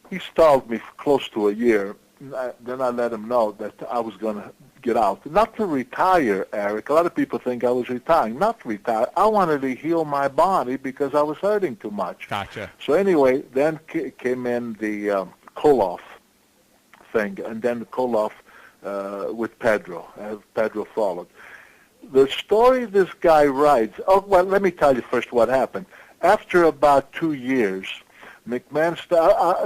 He stalled me for close to a year. Then I let him know that I was going to get out. Not to retire, Eric. A lot of people think I was retiring. Not to retire. I wanted to heal my body because I was hurting too much. Gotcha. So anyway, then came in the Koloff thing, and then the Koloff with Pedro. Pedro followed. The story this guy writes, let me tell you first what happened. After about 2 years, McMahon,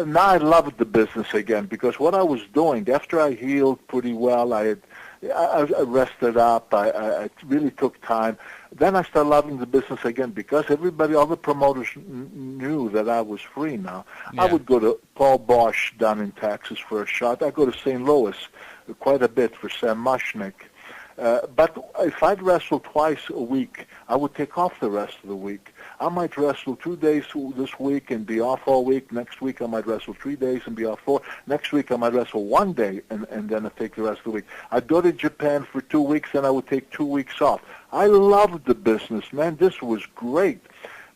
now I loved the business again because what I was doing, after I healed pretty well, I rested up, I really took time. Then I started loving the business again because all the promoters knew that I was free now. Yeah. I would go to Paul Bosch down in Texas for a shot. I'd go to St. Louis quite a bit for Sam Mushnick. But if I'd wrestle twice a week, I would take off the rest of the week. I might wrestle 2 days this week and be off all week. Next week I might wrestle 3 days and be off 4. Next week I might wrestle 1 day and then I'd take the rest of the week. I'd go to Japan for 2 weeks and I would take 2 weeks off. I loved the business, man. This was great.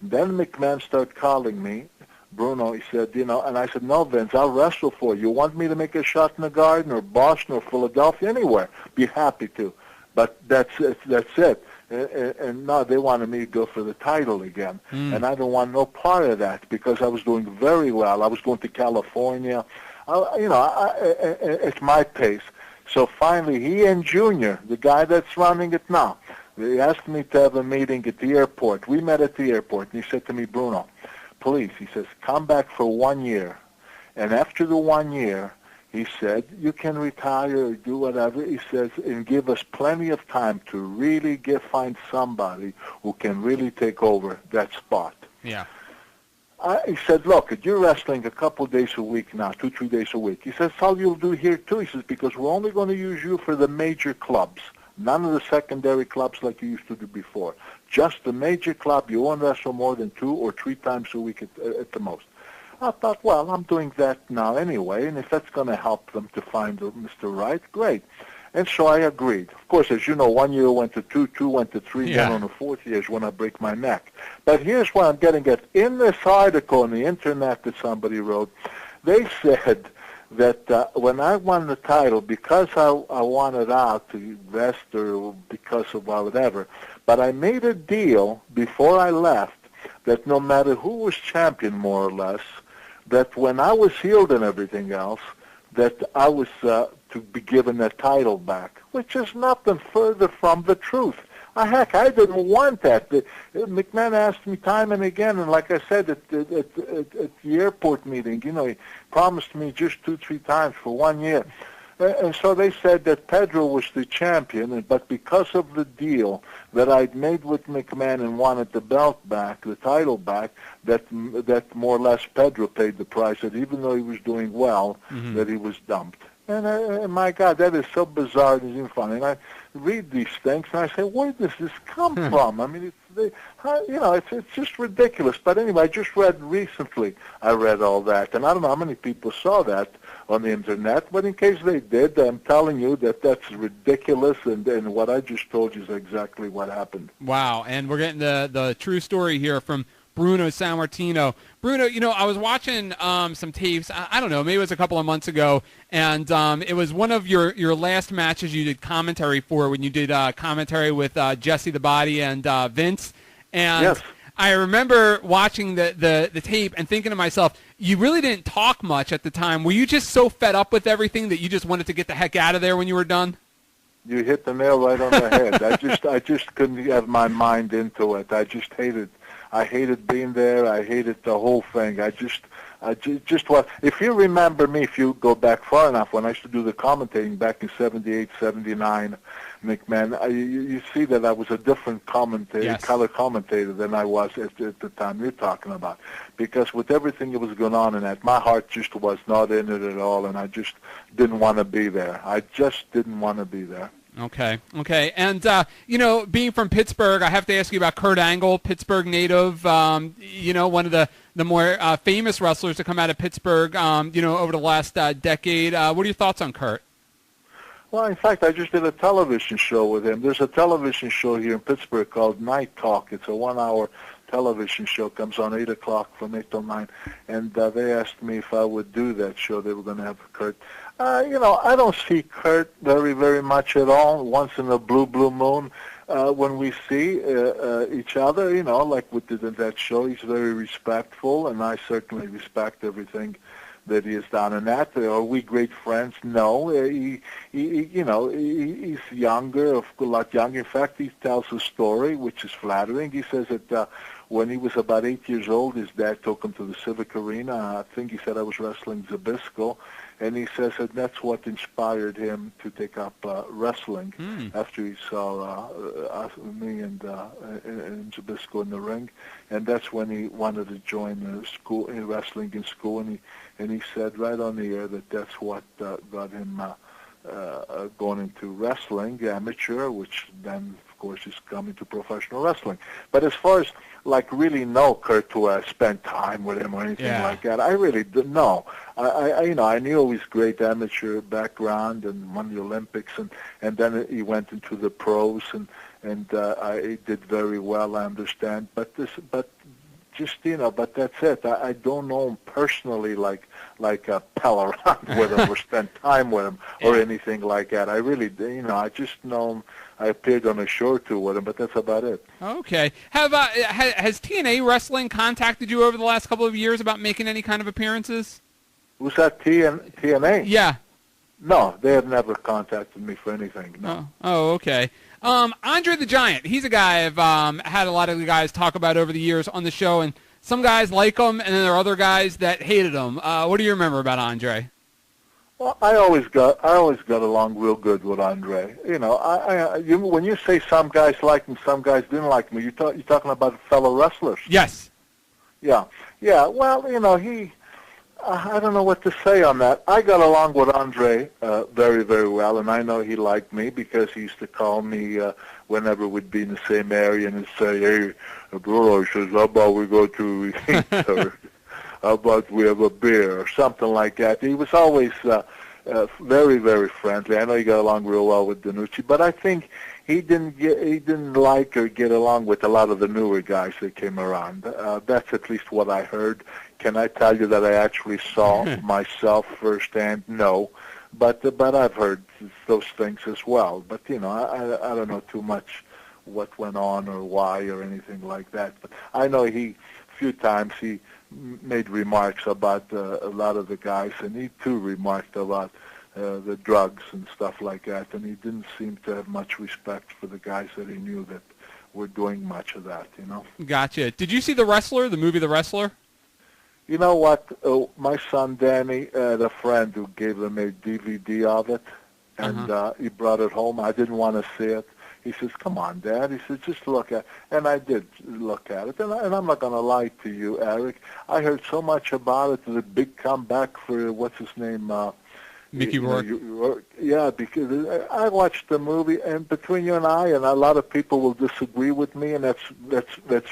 Then McMahon started calling me. Bruno, he said, and I said, no, Vince, I'll wrestle for you. You want me to make a shot in the Garden or Boston or Philadelphia, anywhere? Be happy to. But that's it. And now they wanted me to go for the title again. And I don't want no part of that because I was doing very well. I was going to California. It's my pace. So finally, he and Junior, the guy that's running it now, they asked me to have a meeting at the airport. We met at the airport, and he said to me, Bruno, please, he says, come back for 1 year. And after the 1 year, he said, you can retire or do whatever. He says, and give us plenty of time to really find somebody who can really take over that spot. Yeah. He said, look, you're wrestling a couple days a week now, 2-3 days a week. He says, that's all you'll do here, too. He says, because we're only going to use you for the major clubs, none of the secondary clubs like you used to do before. Just the major club. You won't wrestle more than 2 or 3 times a week at the most. I thought, well, I'm doing that now anyway, and if that's going to help them to find Mr. Right, great. And so I agreed. Of course, as you know, 1 year went to 2, 2 went to 3, then on the 4th year is when I break my neck. But here's what I'm getting at. In this article on the Internet that somebody wrote, they said that when I won the title, because I wanted out to rest or because of whatever, but I made a deal before I left that no matter who was champion, more or less, that when I was healed and everything else, that I was to be given that title back, which is nothing further from the truth. Heck, I didn't want that. McMahon asked me time and again, and like I said at the airport meeting, he promised me just 2-3 times for 1 year. And so they said that Pedro was the champion, but because of the deal that I'd made with McMahon and wanted the belt back, the title back, that more or less Pedro paid the price, that even though he was doing well, that he was dumped. And my God, that is so bizarre. It's even funny. And I read these things, and I say, where does this come from? I mean, it's just ridiculous. But anyway, I just read recently, I read all that. And I don't know how many people saw that on the Internet, but in case they did, I'm telling you that that's ridiculous, and what I just told you is exactly what happened. Wow, and we're getting the true story here from Bruno Sammartino. Bruno, I was watching some tapes, I don't know, maybe it was a couple of months ago, and it was one of your last matches you did commentary for when you did commentary with Jesse the Body and Vince. And yes. I remember watching the tape and thinking to myself, you really didn't talk much at the time. Were you just so fed up with everything that you just wanted to get the heck out of there when you were done? You hit the nail right on the head. I just couldn't get my mind into it. I hated being there. I hated the whole thing. Just was. If you remember me, if you go back far enough, when I used to do the commentating back in '78, '79, McMahon, you see that I was a different commentator, yes, color commentator than I was at the time you're talking about. Because with everything that was going on in that, my heart just was not in it at all, and I just didn't want to be there. I just didn't want to be there. Okay. And, being from Pittsburgh, I have to ask you about Kurt Angle, Pittsburgh native, one of the more famous wrestlers to come out of Pittsburgh, over the last decade. What are your thoughts on Kurt? Well, in fact, I just did a television show with him. There's a television show here in Pittsburgh called Night Talk. It's a 1-hour television show, comes on 8 o'clock from 8 till 9, and they asked me if I would do that show. They were going to have Kurt. I don't see Kurt very, very much at all. Once in a blue moon, when we see each other, like we did in that show, he's very respectful, and I certainly respect everything that he has done in that. Are we great friends? No. He's younger, a lot younger. In fact, he tells a story, which is flattering. He says that when he was about 8 years old, his dad took him to the Civic Arena. I think he said I was wrestling Zbyszko. And he says that that's what inspired him to take up wrestling after he saw me and Zbyszko in the ring. And that's when he wanted to join school in wrestling in school. And he said right on the air that that's what got him going into wrestling, amateur, which then, of course, is coming to professional wrestling. But as far as really know Kurt to spend time with him or anything like that, I really didn't know. I knew his great amateur background and won the Olympics, and then he went into the pros and he did very well, I understand. But that's it. I don't know him personally, like a pal around with him or spend time with him or anything like that. I really, I just know him. I appeared on a show or two with him, but that's about it. Okay. Has TNA Wrestling contacted you over the last couple of years about making any kind of appearances? Was that TNA? Yeah. No, they have never contacted me for anything. No. Oh, okay. Andre the Giant, he's a guy I've had a lot of the guys talk about over the years on the show, and some guys like him, and then there are other guys that hated him. What do you remember about Andre? Well, I always got along real good with Andre. When you say some guys liked him, some guys didn't like him, you're talking about fellow wrestlers. Yes. Yeah. Well, I don't know what to say on that. I got along with Andre very, very well, and I know he liked me because he used to call me whenever we'd be in the same area and say, "Hey, Bruno," he says, "how about we go to eat, or how about we have a beer," or something like that. He was always very, very friendly. I know he got along real well with Danucci, but I think he didn't like or get along with a lot of the newer guys that came around. That's at least what I heard. Can I tell you that I actually saw myself firsthand? No, but I've heard those things as well. But I don't know too much what went on or why or anything like that. But I know a few times he made remarks about a lot of the guys, and he too remarked about the drugs and stuff like that, and he didn't seem to have much respect for the guys that he knew that were doing much of that, Gotcha. Did you see The Wrestler, the movie The Wrestler? You know what? My son Danny had a friend who gave him a DVD of it, and he brought it home. I didn't want to see it. He says, "Come on, Dad." He says, "Just look at it." And I did look at it. And I'm not going to lie to you, Eric. I heard so much about it. The big comeback for, what's his name? Mickey Rourke. Yeah, because I watched the movie, and between you and I, and a lot of people will disagree with me, and that's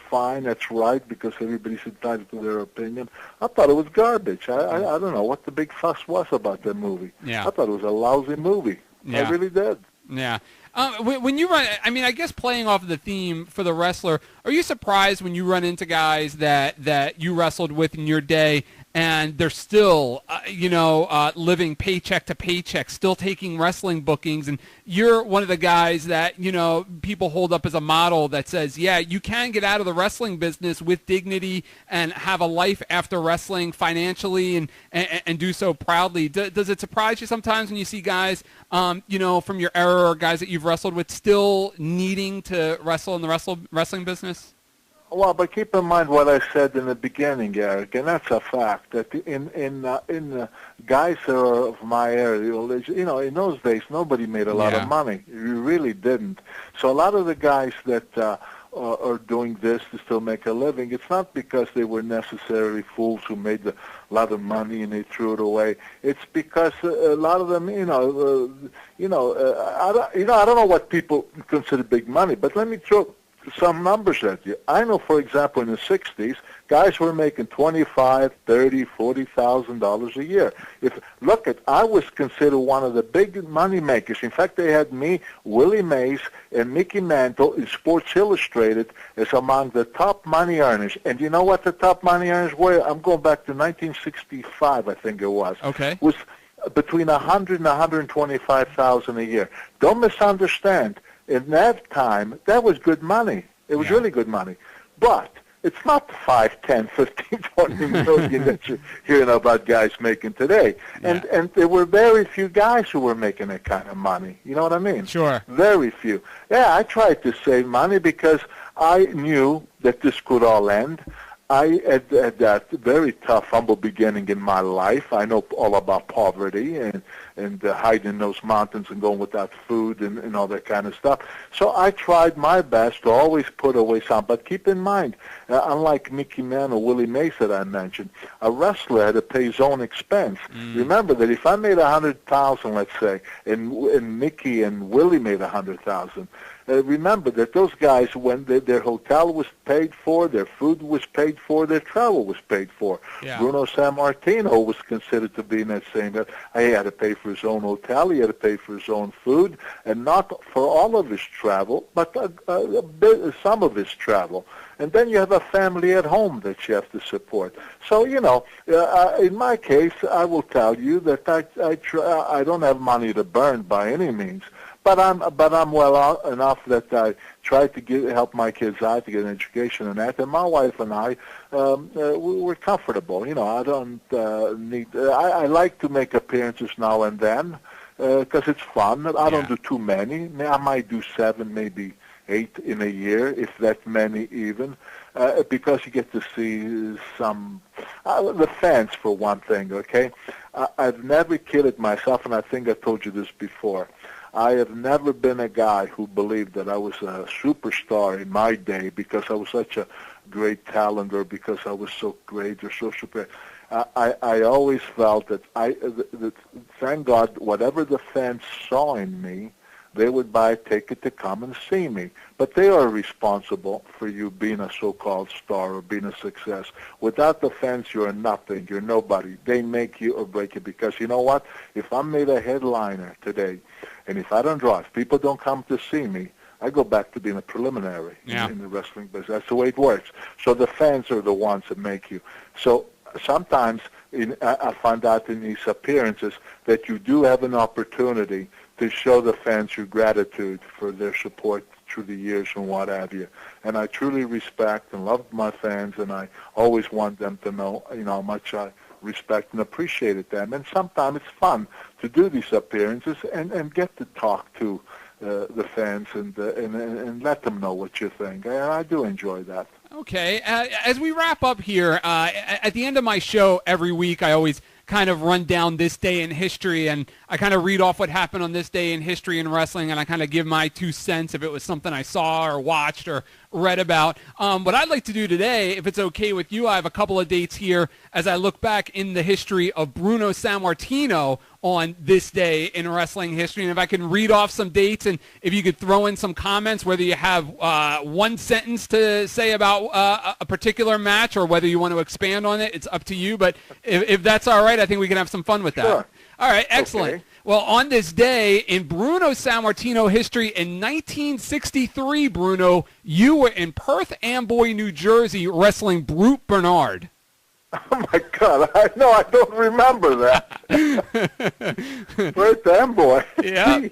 fine, that's right, because everybody's entitled to their opinion. I thought it was garbage. I don't know what the big fuss was about that movie. Yeah. I thought it was a lousy movie. Yeah. I really did. Yeah. When you run, I guess playing off of the theme for The Wrestler, are you surprised when you run into guys that you wrestled with in your day and they're still, living paycheck to paycheck, still taking wrestling bookings. And you're one of the guys that, people hold up as a model that says, yeah, you can get out of the wrestling business with dignity and have a life after wrestling financially and do so proudly. Does it surprise you sometimes when you see guys, from your era or guys that you've wrestled with still needing to wrestle in the wrestling business? Well, but keep in mind what I said in the beginning, Eric, and that's a fact. That in guys that are of my area, in those days nobody made a lot of money. You really didn't. So a lot of the guys that are doing this to still make a living, it's not because they were necessarily fools who made a lot of money and they threw it away. It's because a lot of them, I don't know what people consider big money, but let me throw some numbers at you. I know, for example, in the 60s, guys were making $25,000, $30,000, $40,000 a year. I was considered one of the big money makers. In fact, they had me, Willie Mays, and Mickey Mantle in Sports Illustrated as among the top money earners. And you know what the top money earners were? I'm going back to 1965, I think it was. Okay. Was between $100,000 and $125,000 a year. Don't misunderstand. In that time, that was good money. It was really good money. But it's not the 5, 10, 15, 20 million that you're hearing about guys making today. And there were very few guys who were making that kind of money. You know what I mean? Sure. Very few. Yeah, I tried to save money because I knew that this could all end. I had that very tough, humble beginning in my life. I know all about poverty and hiding in those mountains and going without food and all that kind of stuff. So I tried my best to always put away some. But keep in mind, unlike Mickey Mantle or Willie Mays that I mentioned, a wrestler had to pay his own expense. Remember that if I made $100,000, let's say, and Mickey and Willie made $100,000, remember that those guys, when their hotel was paid for, their food was paid for, their travel was paid for. Yeah. Bruno Sammartino was considered to be in that same. He had to pay for his own hotel, he had to pay for his own food, and not for all of his travel, but some of his travel. And then you have a family at home that you have to support. So, in my case, I will tell you that I don't have money to burn by any means. But I'm well enough that I try to help my kids out to get an education and that. And my wife and I, we're comfortable. I don't need. I like to make appearances now and then because it's fun. I don't do too many. I might do 7, maybe 8 in a year, if that many even, because you get to see some the fans for one thing. Okay, I've never kidded myself, and I think I told you this before. I have never been a guy who believed that I was a superstar in my day because I was such a great talent or because I was so great or so super. I always felt that thank God, whatever the fans saw in me, they would buy a ticket to come and see me. But they are responsible for you being a so-called star or being a success. Without the fans, you're nothing. You're nobody. They make you or break you because you know what? If I'm made a headliner today, and if I don't draw, if people don't come to see me, I go back to being a preliminary in the wrestling business. That's the way it works. So the fans are the ones that make you. So sometimes I find out in these appearances that you do have an opportunity to show the fans your gratitude for their support through the years and what have you. And I truly respect and love my fans, and I always want them to know, how much I respect and appreciated them. And sometimes it's fun to do these appearances and get to talk to the fans and let them know what you think. And I do enjoy that. Okay. As we wrap up here, at the end of my show every week, I always kind of run down this day in history, and I kind of read off what happened on this day in history in wrestling, and I kind of give my 2 cents if it was something I saw or watched or read about. What I'd like to do today, if it's okay with you, I have a couple of dates here as I look back in the history of Bruno Sammartino on this day in wrestling history. And if I can read off some dates, and if you could throw in some comments, whether you have 1 sentence to say about a particular match or whether you want to expand on it, it's up to you. But if that's all right, I think we can have some fun with that. Sure. All right, excellent. Okay. Well, on this day in Bruno Sammartino history in 1963, Bruno, you were in Perth Amboy, New Jersey, wrestling Brute Bernard. Oh, my God. I don't remember that. Where's that boy? Yeah.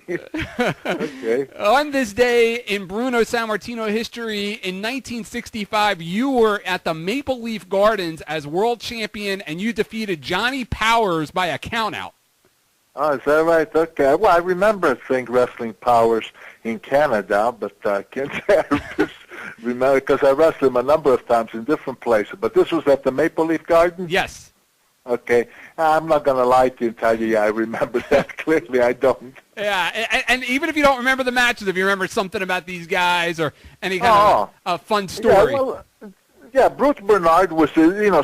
Okay. On this day in Bruno Sammartino history, in 1965, you were at the Maple Leaf Gardens as world champion, and you defeated Johnny Powers by a countout. Oh, is that right? Okay. Well, I remember seeing Wrestling Powers in Canada, but I can't say I just remember because I wrestled him a number of times in different places. But this was at the Maple Leaf Gardens? Yes. Okay. I'm not going to lie to you and tell you, yeah, I remember that clearly. I don't. Yeah, and even if you don't remember the matches, if you remember something about these guys or any kind of a fun story. Yeah, well, yeah, Bruce Bernard was,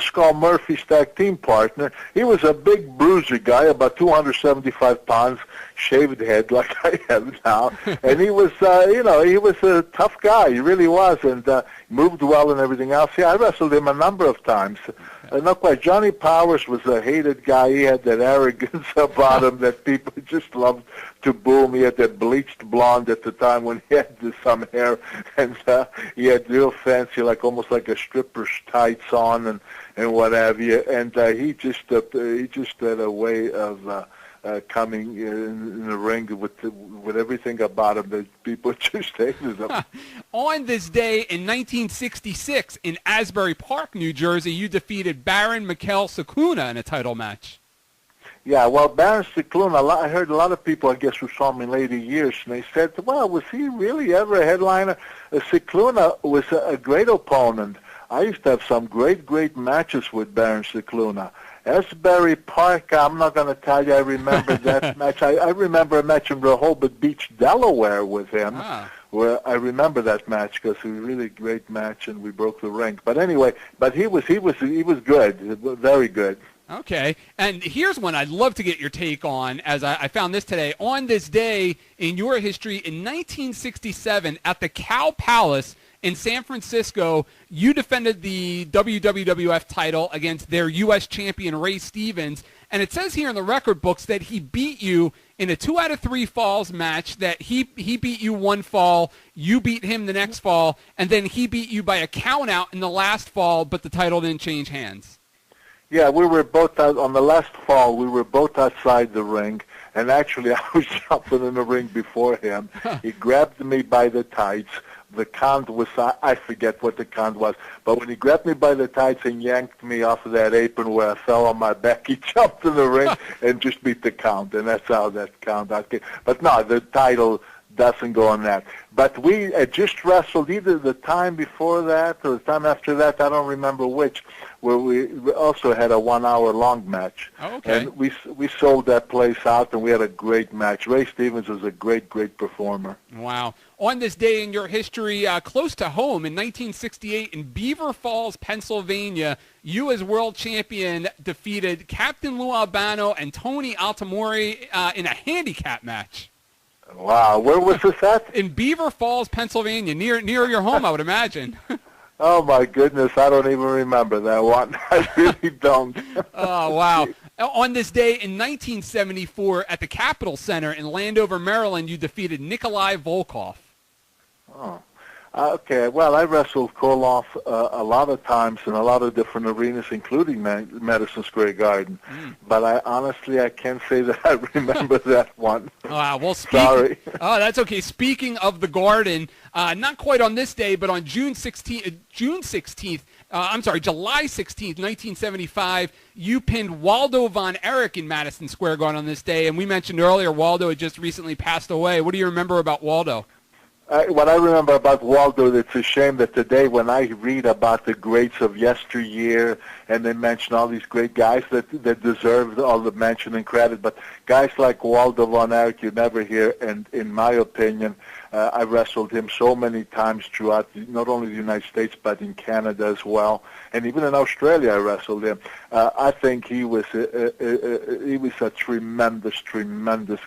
Skull Murphy's tag team partner. He was a big bruiser guy, about 275 pounds, shaved head like I have now. And he was, he was a tough guy. He really was, and moved well and everything else. Yeah, I wrestled him a number of times. Not quite. Johnny Powers was a hated guy. He had that arrogance about him that people just loved to boo him. He had that bleached blonde at the time when he had some hair, and he had real fancy, almost like a stripper's tights on and what have you. And he just had a way of coming in the ring with everything about him that people just hated him. On this day in 1966 in Asbury Park, New Jersey, you defeated Baron Mikhail Cicluna in a title match. Yeah, well, Baron Cicluna, I heard a lot of people, I guess, who saw him in later years, and they said, well, was he really ever a headliner? Cicluna was a great opponent. I used to have some great matches with Baron Cicluna. Asbury Park, I'm not going to tell you I remember that match. I remember a match in Rehoboth Beach, Delaware with him, where I remember that match because it was a really great match and we broke the ring. But anyway, he was good, very good. Okay, and here's one I'd love to get your take on, as I found this today. On this day in your history, in 1967, at the Cow Palace in San Francisco, you defended the WWWF title against their U.S. champion, Ray Stevens, and it says here in the record books that he beat you in a 2 out of 3 falls match, that he beat you one fall, you beat him the next fall, and then he beat you by a count out in the last fall, but the title didn't change hands. Yeah, we were both out on the last fall. We were both outside the ring, and actually I was jumping in the ring before him. He grabbed me by the tights. The count was, I forget what the count was, but when he grabbed me by the tights and yanked me off of that apron where I fell on my back, he jumped in the ring and just beat the count, and that's how that count out came. But no, the title doesn't go on that. But we had just wrestled either the time before that or the time after that, I don't remember which, where we also had a 1-hour-long match. Oh, okay. And we sold that place out, and we had a great match. Ray Stevens was a great performer. Wow. On this day in your history, close to home, in 1968 in Beaver Falls, Pennsylvania, you as world champion defeated Captain Lou Albano and Tony Altamori in a handicap match. Wow. Where was this at? In Beaver Falls, Pennsylvania, near your home, I would imagine. Oh, my goodness. I don't even remember that one. I really don't. Oh, wow. On this day in 1974 at the Capitol Center in Landover, Maryland, you defeated Nikolai Volkov. Oh. Okay, well, I wrestled Koloff a lot of times in a lot of different arenas, including Madison Square Garden. But I can't say that I remember that one. Well, sorry. Oh, that's okay. Speaking of the Garden, not quite on this day, but on July 16th, 1975, you pinned Waldo Von Erich in Madison Square Garden on this day. And we mentioned earlier Waldo had just recently passed away. What do you remember about Waldo? What I remember about Waldo, it's a shame that today when I read about the greats of yesteryear and they mention all these great guys that deserve all the mention and credit, but guys like Waldo Von Erich you never hear, and in my opinion, I wrestled him so many times throughout not only the United States but in Canada as well, and even in Australia I wrestled him. I think he was a tremendous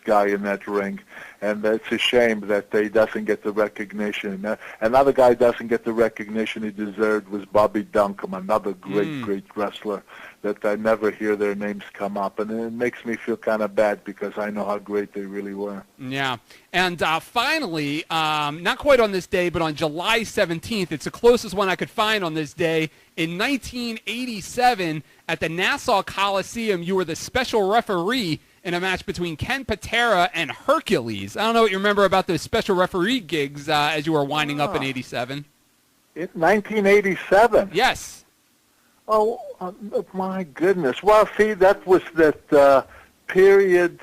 guy in that ring, and it's a shame that he doesn't get the the recognition. Another guy doesn't get the recognition he deserved was Bobby Duncombe, another great wrestler that I never hear their names come up. And it makes me feel kind of bad because I know how great they really were. Yeah. And finally, not quite on this day, but on July 17th, it's the closest one I could find on this day. In 1987, at the Nassau Coliseum, you were the special referee in a match between Ken Patera and Hercules. I don't know what you remember about those special referee gigs as you were winding up in 87. In 1987? Yes. Oh, my goodness. Well, see, that was that period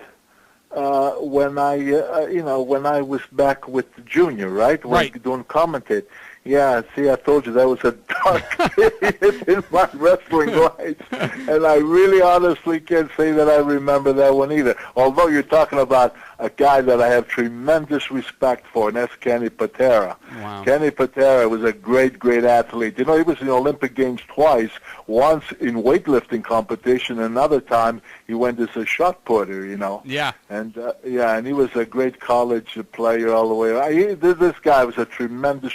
when I was back with Junior, right? Right. Doing commentate. Yeah, see, I told you that was a dark period in my wrestling life. And I really honestly can't say that I remember that one either. Although you're talking about a guy that I have tremendous respect for, and that's Kenny Patera. Wow. Kenny Patera was a great athlete. You know, he was in the Olympic Games twice, once in weightlifting competition, another time he went as a shot putter, you know. Yeah. And, and he was a great college player all the way. This guy was a tremendous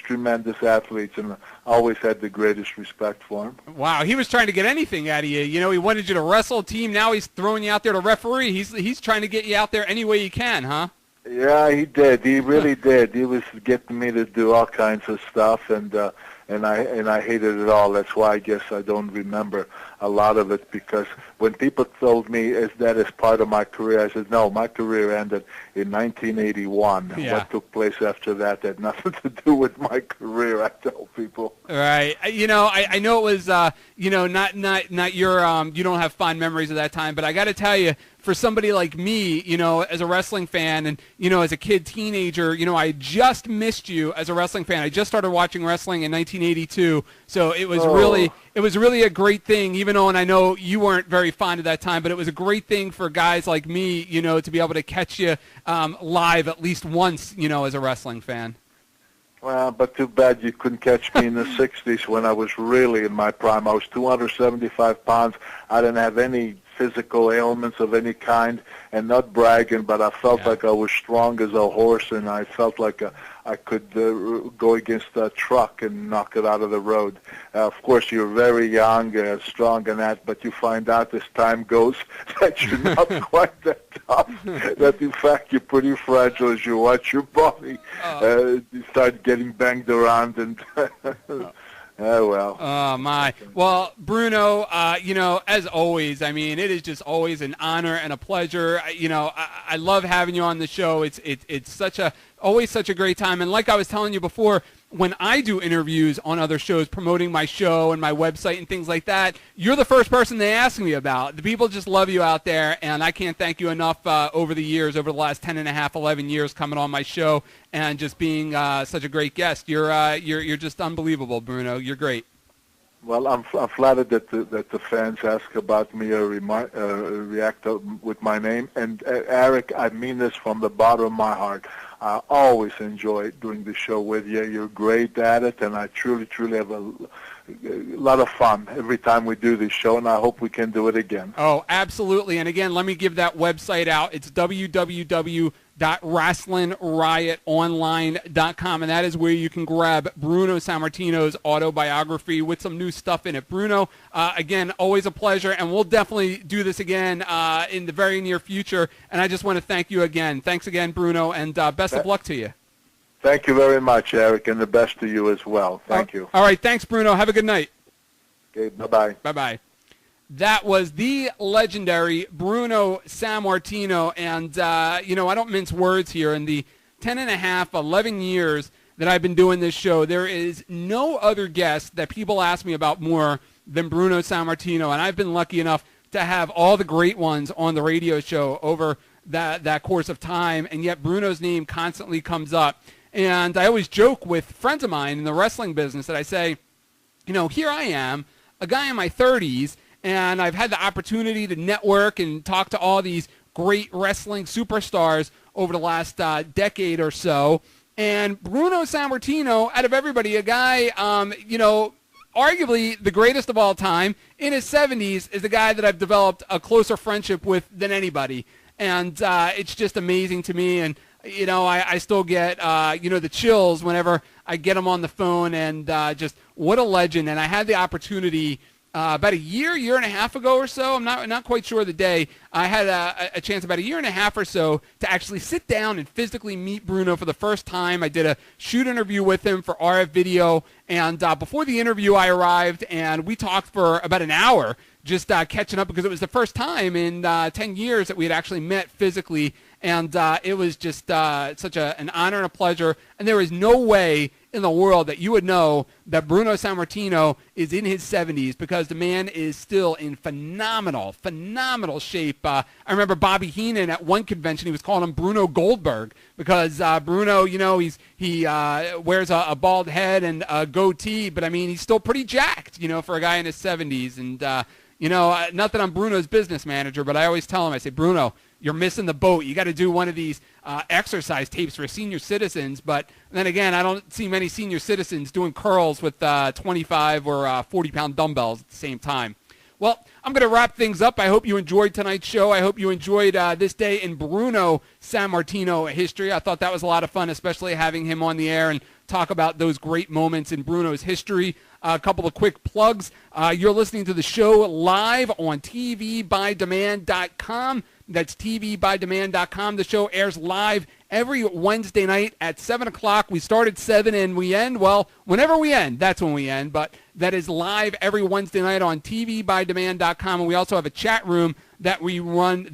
athlete, and I always had the greatest respect for him. Wow, he was trying to get anything out of you. You know, he wanted you to wrestle a team. Now he's throwing you out there to referee. He's trying to get you out there any way he can, huh? Yeah, he did. He really did. He was getting me to do all kinds of stuff, and I hated it all. That's why I guess I don't remember a lot of it, because when people told me that is part of my career, I said, no, my career ended in 1981. Yeah. What took place after that had nothing to do with my career, I tell people. Right. You know, I know it was, not your, you don't have fond memories of that time, but I got to tell you, for somebody like me, you know, as a wrestling fan and, you know, as a kid, teenager, you know, I just missed you as a wrestling fan. I just started watching wrestling in 1982, so it was really a great thing, even though, and I know you weren't very fond of that time, but it was a great thing for guys like me, you know, to be able to catch you live at least once, you know, as a wrestling fan. Well, but too bad you couldn't catch me in the 60s when I was really in my prime. I was 275 pounds. I didn't have any physical ailments of any kind, and not bragging, but I felt like I was strong as a horse, and I felt like I could go against a truck and knock it out of the road. Of course, you're very young, strong and that, but you find out as time goes that you're not quite that tough, that in fact you're pretty fragile as you watch your body. You start getting banged around, and oh, well. Oh, my. Well, Bruno, you know, as always, I mean, it is just always an honor and a pleasure. You know, I love having you on the show. It's always such a great time. And like I was telling you before, when I do interviews on other shows promoting my show and my website and things like that, you're the first person they ask me about. The people just love you out there, and I can't thank you enough over the years, over the last 10 and a half, 11 years coming on my show and just being such a great guest. You're just unbelievable, Bruno. You're great. Well, I'm flattered that the fans ask about me or react with my name. And Eric, I mean this from the bottom of my heart. I always enjoy doing the show with you. You're great at it, and I truly have a lot of fun every time we do this show, and I hope we can do it again. Oh, absolutely. And again, let me give that website out. It's www.wrestlingRiotOnline.com, and that is where you can grab Bruno Sammartino's autobiography with some new stuff in it. Bruno, again, always a pleasure, and we'll definitely do this again in the very near future, and I just want to thank you again. Thanks again, Bruno, and best of luck to you. Thank you very much, Eric, and the best to you as well. Thank you. All right, thanks, Bruno. Have a good night. Okay, bye-bye. Bye-bye. That was the legendary Bruno Sammartino, and, you know, I don't mince words here. In the 10 and a half, 11 years that I've been doing this show, there is no other guest that people ask me about more than Bruno Sammartino, and I've been lucky enough to have all the great ones on the radio show over that course of time, and yet Bruno's name constantly comes up. And I always joke with friends of mine in the wrestling business that I say, you know, here I am, a guy in my 30s, and I've had the opportunity to network and talk to all these great wrestling superstars over the last decade or so. And Bruno Sammartino, out of everybody, a guy, you know, arguably the greatest of all time, in his 70s, is the guy that I've developed a closer friendship with than anybody. And it's just amazing to me. And I still get, the chills whenever I get him on the phone, and just what a legend. And I had the opportunity about a year and a half ago or so. I'm not quite sure the day. I had a chance about a year and a half or so to actually sit down and physically meet Bruno for the first time. I did a shoot interview with him for RF Video, and before the interview I arrived, and we talked for about an hour just catching up, because it was the first time in 10 years that we had actually met physically, and it was just such an honor and a pleasure. And there is no way in the world that you would know that Bruno Sammartino is in his 70s, because the man is still in phenomenal shape. I remember Bobby Heenan at one convention, he was calling him Bruno Goldberg, because Bruno, he wears a bald head and a goatee, but I mean, he's still pretty jacked, for a guy in his 70s. And, not that I'm Bruno's business manager, but I always tell him, I say, Bruno, you're missing the boat. You got to do one of these exercise tapes for senior citizens. But then again, I don't see many senior citizens doing curls with 25 or 40-pound dumbbells at the same time. Well, I'm going to wrap things up. I hope you enjoyed tonight's show. I hope you enjoyed this day in Bruno Sammartino history. I thought that was a lot of fun, especially having him on the air and talk about those great moments in Bruno's history. A couple of quick plugs. You're listening to the show live on tvbydemand.com. That's tvbydemand.com. The show airs live every Wednesday night at 7 o'clock. We start at 7 and we end, well, whenever we end, that's when we end. But that is live every Wednesday night on tvbydemand.com. And we also have a chat room that we run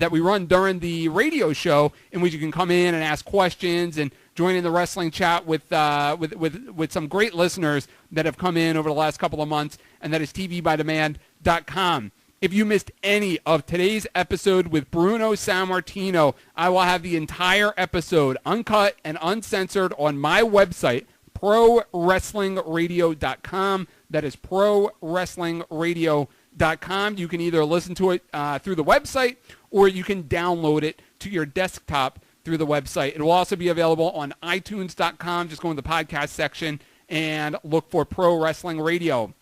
during the radio show, in which you can come in and ask questions and join in the wrestling chat with some great listeners that have come in over the last couple of months, and that is tvbydemand.com. If you missed any of today's episode with Bruno Sammartino, I will have the entire episode uncut and uncensored on my website, prowrestlingradio.com. That is prowrestlingradio.com. You can either listen to it through the website, or you can download it to your desktop through the website. It will also be available on iTunes.com. Just go in the podcast section and look for Pro Wrestling Radio.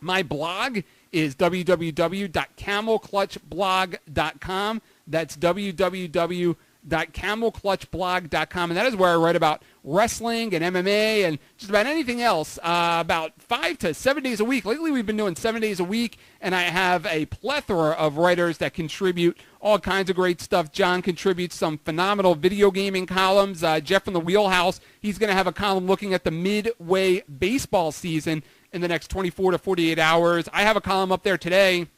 My blog is www.camelclutchblog.com. That's www.camelclutchblog.com, and that is where I write about wrestling and MMA and just about anything else about 5 to 7 days a week. Lately, we've been doing 7 days a week, and I have a plethora of writers that contribute all kinds of great stuff. John contributes some phenomenal video gaming columns. Jeff from the Wheelhouse, he's going to have a column looking at the midway baseball season in the next 24 to 48 hours. I have a column up there today,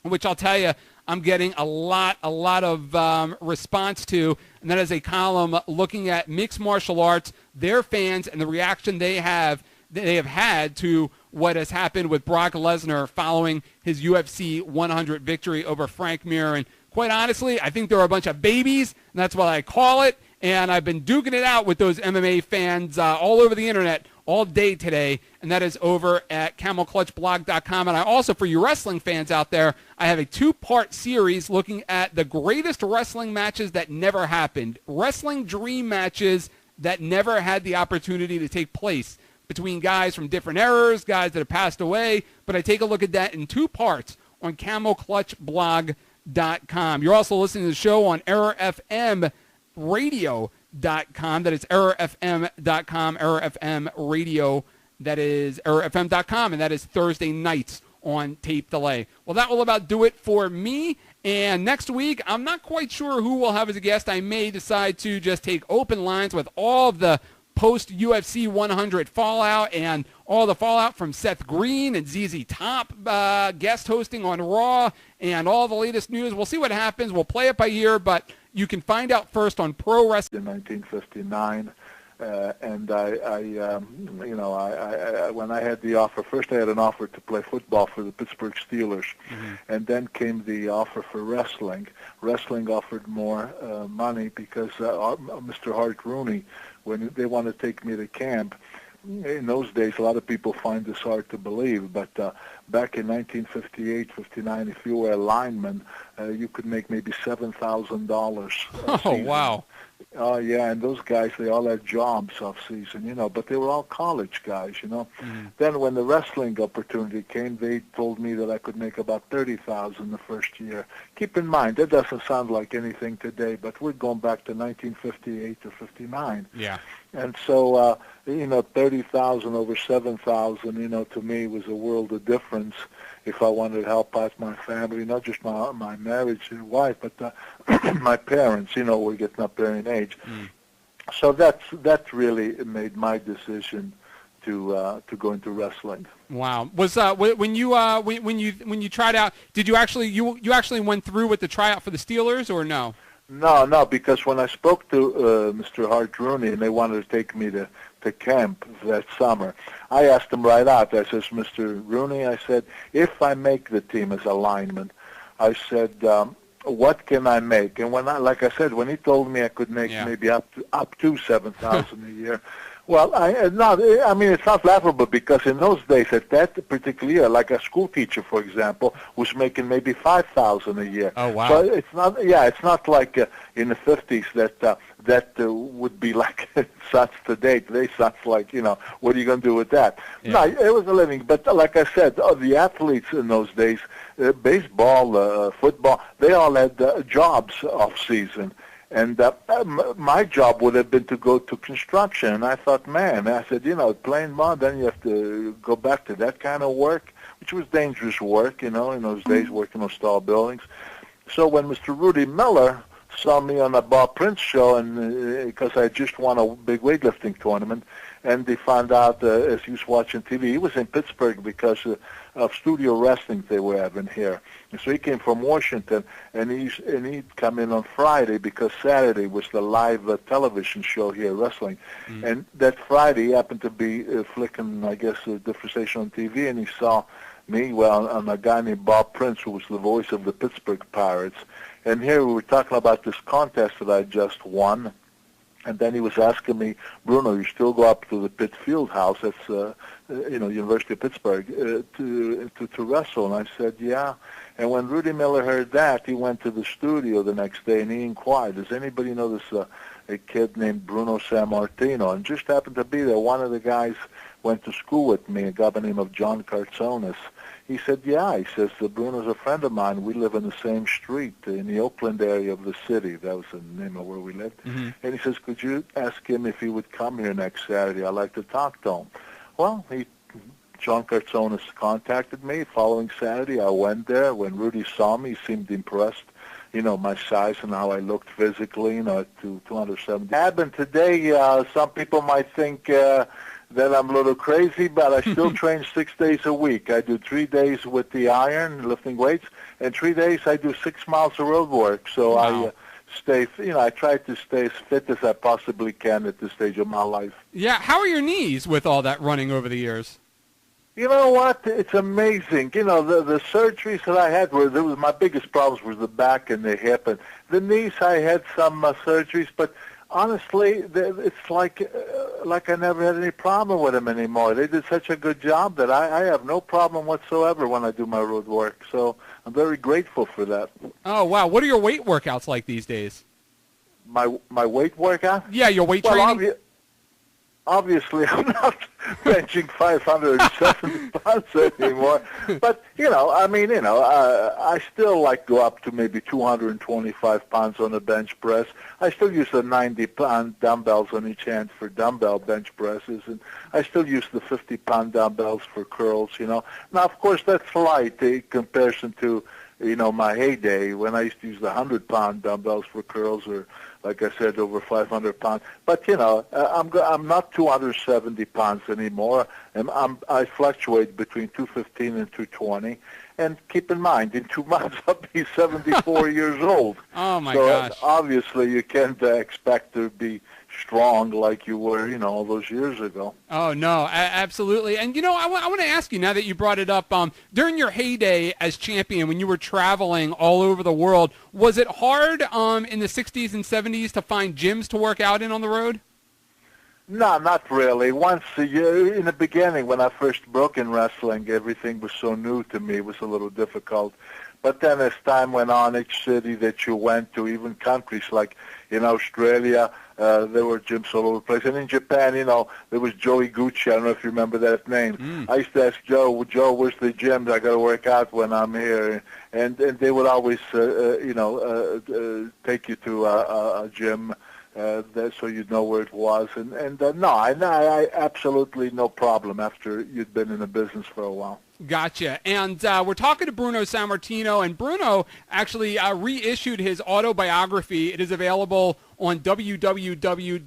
which I'll tell you, I'm getting a lot of response to, and that is a column looking at mixed martial arts, their fans, and the reaction they have had to what has happened with Brock Lesnar following his UFC 100 victory over Frank Mir. And quite honestly, I think they're a bunch of babies, and that's what I call it. And I've been duking it out with those MMA fans all over the internet all day today, and that is over at camelclutchblog.com. And I also, for you wrestling fans out there, I have a 2-part series looking at the greatest wrestling matches that never happened, wrestling dream matches that never had the opportunity to take place between guys from different eras, guys that have passed away. But I take a look at that in 2 parts on camelclutchblog.com. You're also listening to the show on Error FM Radio.com. That is errorfm.com, errorfm radio, that is errorfm.com, and that is Thursday nights on tape delay. Well, that will about do it for me. And next week, I'm not quite sure who we'll have as a guest. I may decide to just take open lines with all of the post-UFC 100 fallout and all the fallout from Seth Green and ZZ Top guest hosting on Raw and all the latest news. We'll see what happens. We'll play it by ear, but you can find out first on Pro Wrestling. In 1959, and I when I had the offer, first I had an offer to play football for the Pittsburgh Steelers, and then came the offer for wrestling. Wrestling offered more money because Mr. Hart Rooney, when they wanted to take me to camp, in those days, a lot of people find this hard to believe, but back in 1958, 59, if you were a lineman, you could make maybe $7,000. Oh, wow. Oh, yeah, and those guys, they all had jobs off season, you know, but they were all college guys, you know. Then when the wrestling opportunity came, they told me that I could make about $30,000 the first year. Keep in mind, that doesn't sound like anything today, but we're going back to 1958 to 59. Yeah. And so, you know, 30,000 over 7,000, you know, to me was a world of difference if I wanted to help out my family, not just my marriage wife, but my parents, you know, were getting up there in age. So that really made my decision to go into wrestling. Wow. Was when you tried out, did you actually went through with the tryout for the Steelers or no? No, because when I spoke to Mr. Hart Rooney and they wanted to take me to camp that summer, I asked him right out. I says, Mr. Rooney, I said, if I make the team as a lineman, I said, what can I make? And like I said, when he told me I could make maybe up to 7,000 a year. Well, I mean, it's not laughable because in those days, at that particular year, like a school teacher, for example, was making maybe 5,000 a year. Oh, wow. So it's not like in the 50s that would be like such today. Today sounds like, you know, what are you going to do with that? Yeah. No, it was a living. But like I said, the athletes in those days, baseball, football, they all had jobs off season. And my job would have been to go to construction. And I thought, man, I said, you know, playing ball, then you have to go back to that kind of work, which was dangerous work, you know, in those days, working on tall buildings. So when Mr. Rudy Miller saw me on the Bob Prince show, and because I just won a big weightlifting tournament, and he found out as he was watching TV, he was in Pittsburgh because of studio wrestling they were having here. And so he came from Washington, and he'd come in on Friday because Saturday was the live television show here, wrestling. And that Friday he happened to be flicking, I guess, a different station on TV, and he saw me, and a guy named Bob Prince, who was the voice of the Pittsburgh Pirates. And here we were talking about this contest that I just won. And then he was asking me, Bruno, you still go up to the Pitt Field House, that's University of Pittsburgh, to wrestle? And I said, yeah. And when Rudy Miller heard that, he went to the studio the next day and he inquired, does anybody know this a kid named Bruno Sammartino? And just happened to be there. One of the guys went to school with me, a guy by the name of John Cartsonis. He said, yeah. He says, Bruno's a friend of mine. We live in the same street in the Oakland area of the city. That was the name of where we lived. And he says, could you ask him if he would come here next Saturday? I'd like to talk to him. Well, John Cartsonis contacted me. Following Saturday, I went there. When Rudy saw me, he seemed impressed. You know, my size and how I looked physically, you know, to 270. And today, some people might think that I'm a little crazy, but I still train 6 days a week. I do 3 days with the iron, lifting weights, and 3 days I do 6 miles of road work. So wow. I try to stay as fit as I possibly can at this stage of my life. Yeah, how are your knees with all that running over the years? You know what? It's amazing. You know, the surgeries that I had my biggest problems was the back and the hip, and the knees. I had some surgeries, but honestly, it's like I never had any problem with them anymore. They did such a good job that I have no problem whatsoever when I do my road work. So I'm very grateful for that. Oh wow! What are your weight workouts like these days? My weight workout? Yeah, your weight training. Obviously, I'm not benching 570 pounds anymore. But, I still like go up to maybe 225 pounds on a bench press. I still use the 90-pound dumbbells on each hand for dumbbell bench presses, and I still use the 50-pound dumbbells for curls, you know. Now, of course, that's light in comparison to, my heyday when I used to use the 100-pound dumbbells for curls, or, like I said, over 500 pounds. But, I'm not 270 pounds anymore. I fluctuate between 215 and 220. And keep in mind, in 2 months, I'll be 74 years old. Oh, my gosh. So obviously you can't expect to be strong like you were, all those years ago. Oh, no, absolutely. And, I want to ask you, now that you brought it up, during your heyday as champion, when you were traveling all over the world, was it hard in the 60s and 70s to find gyms to work out in on the road? No, not really. Once a year, in the beginning, when I first broke in wrestling, everything was so new to me. It was a little difficult. But then as time went on, each city that you went to, even countries like, In Australia, there were gyms all over the place. And in Japan, there was Joey Gucci. I don't know if you remember that name. I used to ask Joe, where's the gym? I got to work out when I'm here. And they would always, take you to a gym so you'd know where it was. And no, I absolutely no problem after you'd been in the business for a while. Gotcha. And we're talking to Bruno Sammartino, and Bruno actually reissued his autobiography. It is available on www.rasslin,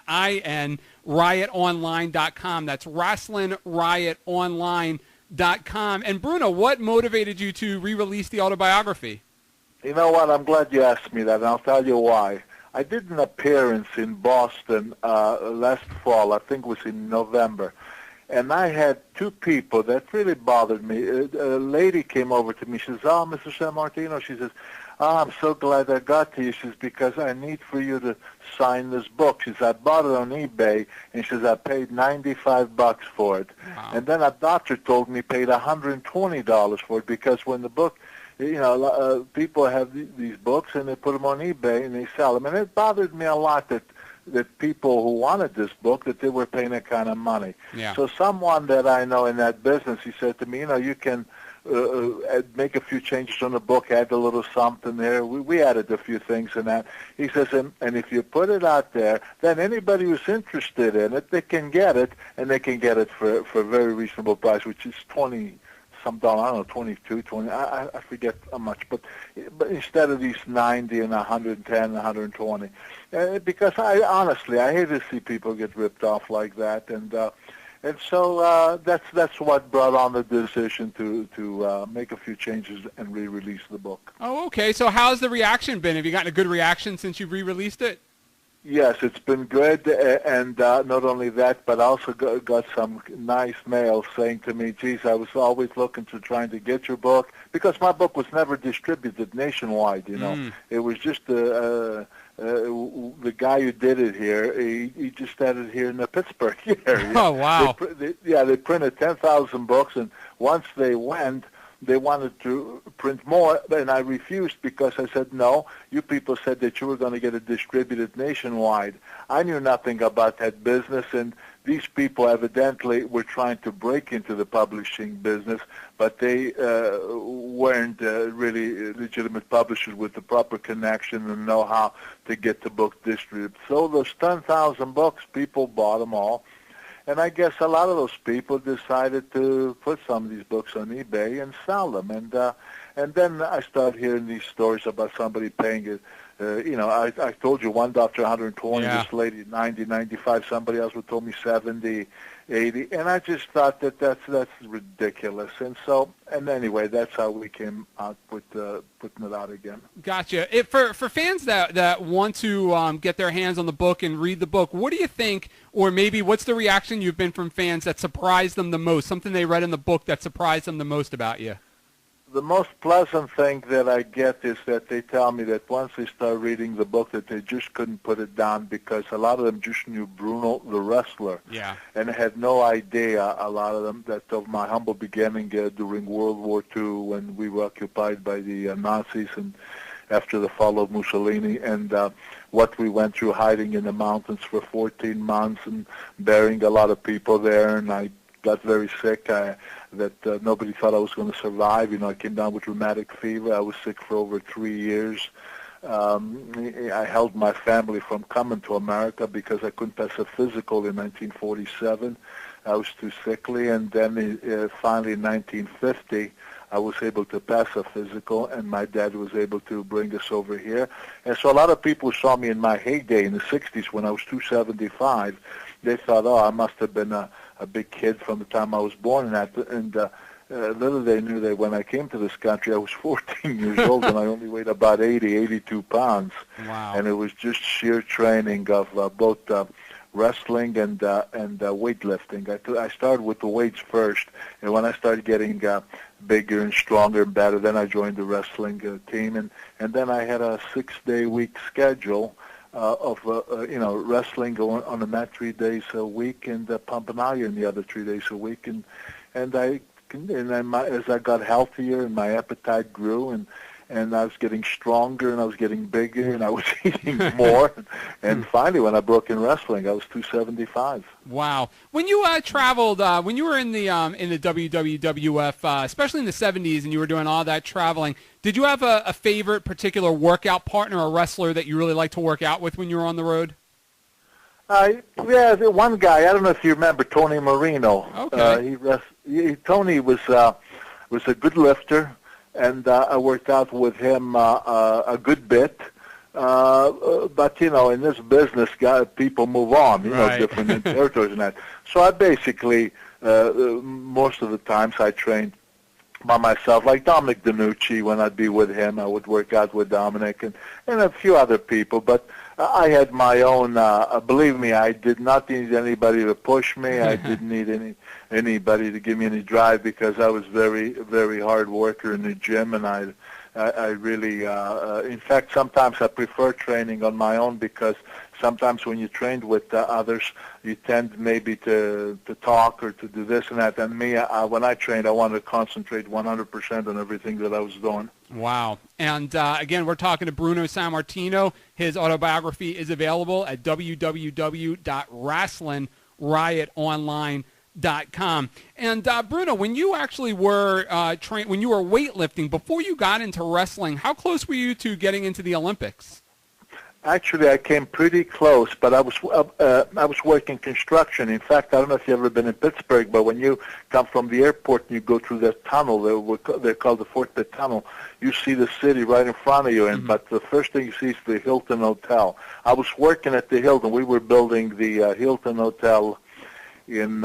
RASSIN, riotonline.com. That's RasslinRiotOnline.com. And Bruno, what motivated you to re-release the autobiography? You know what? I'm glad you asked me that, and I'll tell you why. I did an appearance in Boston last fall. I think it was in November. And I had two people that really bothered me. A lady came over to me. She says, "Oh, Mr. Sammartino," she says, "Oh, I'm so glad I got to you." She says, "Because I need for you to sign this book." She says, "I bought it on eBay," and she says, "I paid $95 for it." Wow. And then a doctor told me paid $120 for it, because when the book, people have these books and they put them on eBay and they sell them. And it bothered me a lot that people who wanted this book, that they were paying that kind of money. Yeah. So someone that I know in that business, he said to me, you can make a few changes on the book, add a little something there. We added a few things in that. He says, and if you put it out there, then anybody who's interested in it, they can get it, and they can get it for a very reasonable price, which is $20 some dollar, I don't know, 22, 20, I forget how much, but instead of these 90 and 110, 120, because I hate to see people get ripped off like that, and so that's what brought on the decision to make a few changes and re-release the book. Oh, okay. So how's the reaction been? Have you gotten a good reaction since you've re-released it? Yes, it's been good, and not only that, but I also got some nice mail saying to me, "Geez, I was always looking to trying to get your book," because my book was never distributed nationwide. It was just the guy who did it here. He just started here in the Pittsburgh area. Oh, wow! They printed 10,000 books, and once they went, they wanted to print more, and I refused because I said, "No, you people said that you were going to get it distributed nationwide." I knew nothing about that business, and these people evidently were trying to break into the publishing business, but they weren't really legitimate publishers with the proper connection and know-how to get the book distributed. So those 10,000 books, people bought them all. And I guess a lot of those people decided to put some of these books on eBay and sell them. And then I started hearing these stories about somebody paying it. I told you one doctor 120, yeah. This lady 90, 95. Somebody else would told me 70, 80. And I just thought that's ridiculous. And anyway, that's how we came out with putting it out again. Gotcha. For fans that want to get their hands on the book and read the book, what do you think, or maybe what's the reaction you've been from fans that surprised them the most, something they read in the book that surprised them the most about you? The most pleasant thing that I get is that they tell me that once they start reading the book that they just couldn't put it down, because a lot of them just knew Bruno the wrestler, yeah, and had no idea, a lot of them, that of my humble beginning during World War II when we were occupied by the Nazis and after the fall of Mussolini, and what we went through hiding in the mountains for 14 months and burying a lot of people there, and I got very sick. Nobody thought I was going to survive. I came down with rheumatic fever. I was sick for over 3 years. I held my family from coming to America because I couldn't pass a physical in 1947. I was too sickly, and then finally in 1950, I was able to pass a physical, and my dad was able to bring us over here. And so a lot of people saw me in my heyday in the 60s when I was 275. They thought, oh, I must have been a big kid from the time I was born, and little they knew that when I came to this country, I was 14 years old, and I only weighed about 82 pounds. Wow. And it was just sheer training of both wrestling and weightlifting. I started with the weights first, and when I started getting bigger and stronger and better, then I joined the wrestling team, and then I had a 6-day-week schedule of wrestling going on the mat 3 days a week, and pumping iron the other 3 days a week, and then as I got healthier and my appetite grew, and and I was getting stronger, and I was getting bigger, and I was eating more. And finally, when I broke in wrestling, I was 275. Wow. When you traveled, when you were in the WWWF, especially in the 70s, and you were doing all that traveling, did you have a favorite particular workout partner or wrestler that you really liked to work out with when you were on the road? Yeah, the one guy. I don't know if you remember Tony Marino. Okay. Tony was a good lifter, and I worked out with him a good bit. But in this business, people move on. Right. Different territories and that. So I basically most of the times I trained by myself, like Dominic DeNucci. When I'd be with him, I would work out with Dominic and a few other people. But I had my own. Believe me, I did not need anybody to push me. I didn't need anybody to give me any drive because I was very, very hard worker in the gym, and I really, in fact, sometimes I prefer training on my own because sometimes when you trained with others, you tend maybe to talk or to do this and that. And me, when I trained, I wanted to concentrate 100% on everything that I was doing. Wow. And again, we're talking to Bruno Sammartino. His autobiography is available at www.wrestlingRiotonline.com. And Bruno, when you actually were when you were weightlifting, before you got into wrestling, how close were you to getting into the Olympics? Actually, I came pretty close, but I was working construction. In fact, I don't know if you've ever been in Pittsburgh, but when you come from the airport and you go through that tunnel, they're called the Fort Pitt Tunnel, you see the city right in front of you. And but the first thing you see is the Hilton Hotel. I was working at the Hilton. We were building the Hilton Hotel in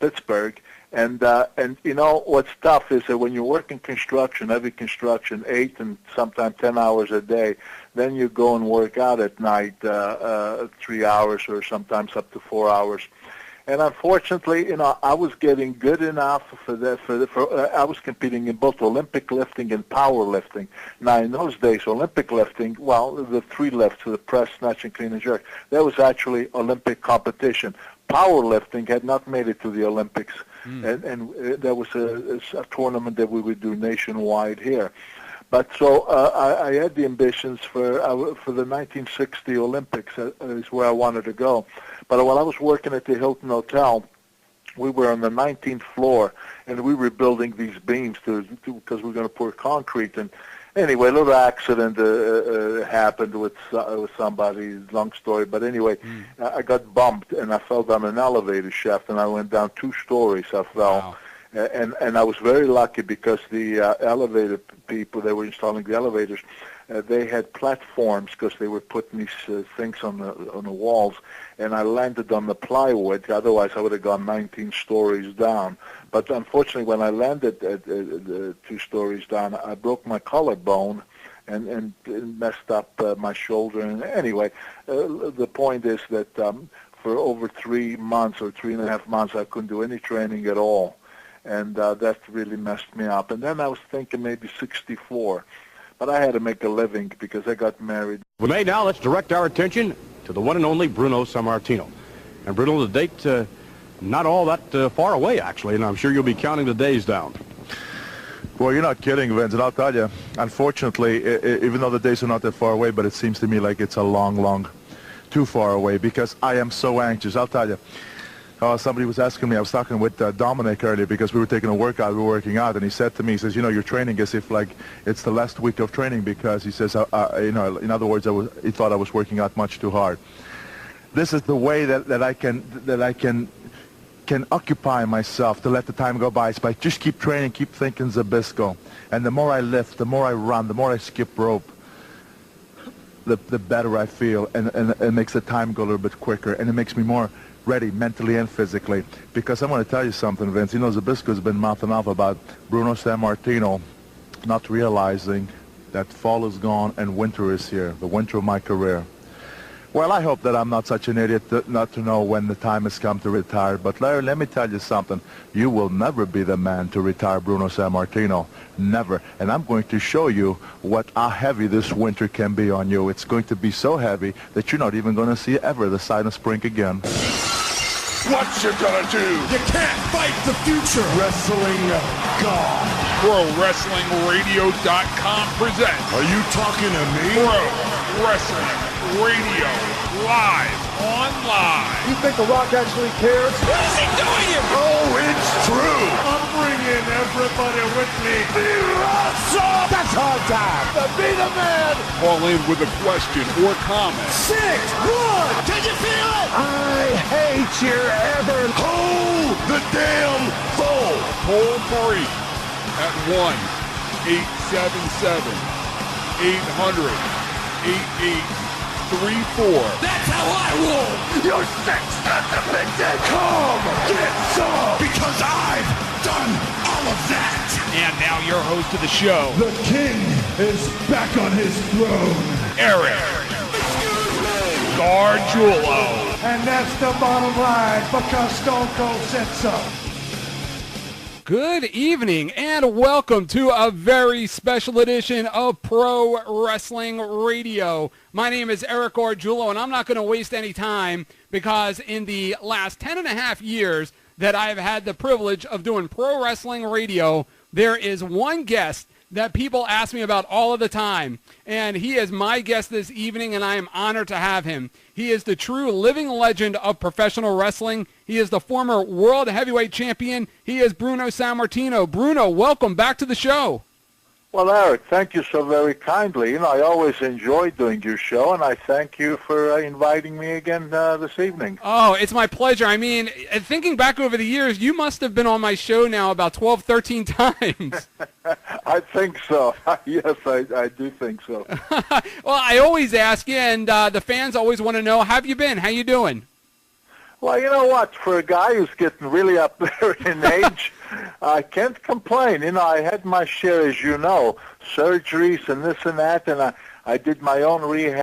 Pittsburgh. And what's tough is that when you work in construction, heavy construction, 8 and sometimes 10 hours a day, then you go and work out at night 3 hours or sometimes up to 4 hours. And unfortunately, I was getting good enough for that. I was competing in both Olympic lifting and power lifting. Now, in those days, Olympic lifting, well, the 3 lifts, the press, snatch, and clean and jerk, that was actually Olympic competition. Powerlifting had not made it to the Olympics, and there was a tournament that we would do nationwide here. But so I had the ambitions for the 1960 Olympics is where I wanted to go. But while I was working at the Hilton Hotel, we were on the 19th floor, and we were building these beams because we were going to pour concrete. And anyway, a little accident happened with somebody. Long story, but anyway, I got bumped and I fell down an elevator shaft, and I went down 2 stories. I fell. Wow. And I was very lucky because the elevator people, they were installing the elevators, they had platforms because they were putting these things on the walls, and I landed on the plywood. Otherwise, I would have gone 19 stories down. But unfortunately, when I landed at 2 stories down, I broke my collarbone and messed up my shoulder. And anyway, the point is that for over 3 months or 3.5 months, I couldn't do any training at all. And that really messed me up. And then I was thinking maybe 64. But I had to make a living because I got married. Now let's direct our attention to the one and only Bruno Sammartino. And Bruno, the date not all that far away, actually, and I'm sure you'll be counting the days down. Well, you're not kidding, Vince, and I'll tell you, unfortunately, even though the days are not that far away, but it seems to me like it's a long, too far away because I am so anxious. I'll tell you. Somebody was asking me, I was talking with Dominic earlier because we were taking a workout, we were working out, and he said to me, he says, you're training as if like it's the last week of training because he says, in other words, he thought I was working out much too hard. This is the way that I can occupy myself to let the time go by. It's by just keep training, keep thinking Zabisco. And the more I lift, the more I run, the more I skip rope, the better I feel, and it makes the time go a little bit quicker, and it makes me more ready mentally and physically. Because I'm going to tell you something, Vince. Zabisco's been mouthing off about Bruno Sammartino not realizing that fall is gone and winter is here, the winter of my career. Well, I hope that I'm not such an idiot not to know when the time has come to retire. But Larry, let me tell you something. You will never be the man to retire Bruno Sammartino. Never. And I'm going to show you how heavy this winter can be on you. It's going to be so heavy that you're not even going to see ever the sign of spring again. What you gonna do? You can't fight the future. Wrestling God. ProWrestlingRadio.com presents Are you talking to me? Pro Wrestling Radio live online. You think The Rock actually cares? What is he doing here? Oh, it's true. I'm bringing everybody with me. That's hard time. To be the man. Call in with a question or comment. 6-1. Can you feel it? I hate your ever. Hold the damn phone. Toll free at 1-877-800-8834. That's how I roll. Your sex not dependent. Come get some. Because I've done all of that. And now your host of the show, The king is back on his throne. Eric Excuse me. Gargiulo. And that's the bottom line because Stone Cold said so. Good evening and welcome to a very special edition of Pro Wrestling Radio. My name is Eric Gargiulo, and I'm not going to waste any time because in the last 10 and a half years that I've had the privilege of doing Pro Wrestling Radio, there is one guest that people ask me about all of the time, and he is my guest this evening, and I am honored to have him. He is the true living legend of professional wrestling. He is the former world heavyweight champion. He is Bruno Sammartino. Bruno, welcome back to the show. Well, Eric, thank you so very kindly. You know, I always enjoy doing your show, and I thank you for inviting me again this evening. Oh, it's my pleasure. I mean, thinking back over the years, you must have been on my show now about 12, 13 times. I think so. Yes, I do think so. Well, I always ask you, and the fans always want to know, how have you been? How you doing? Well, you know what? For a guy who's getting really up there in age, I can't complain. You know, I had my share, as you know, surgeries and this and that, and I did my own rehab.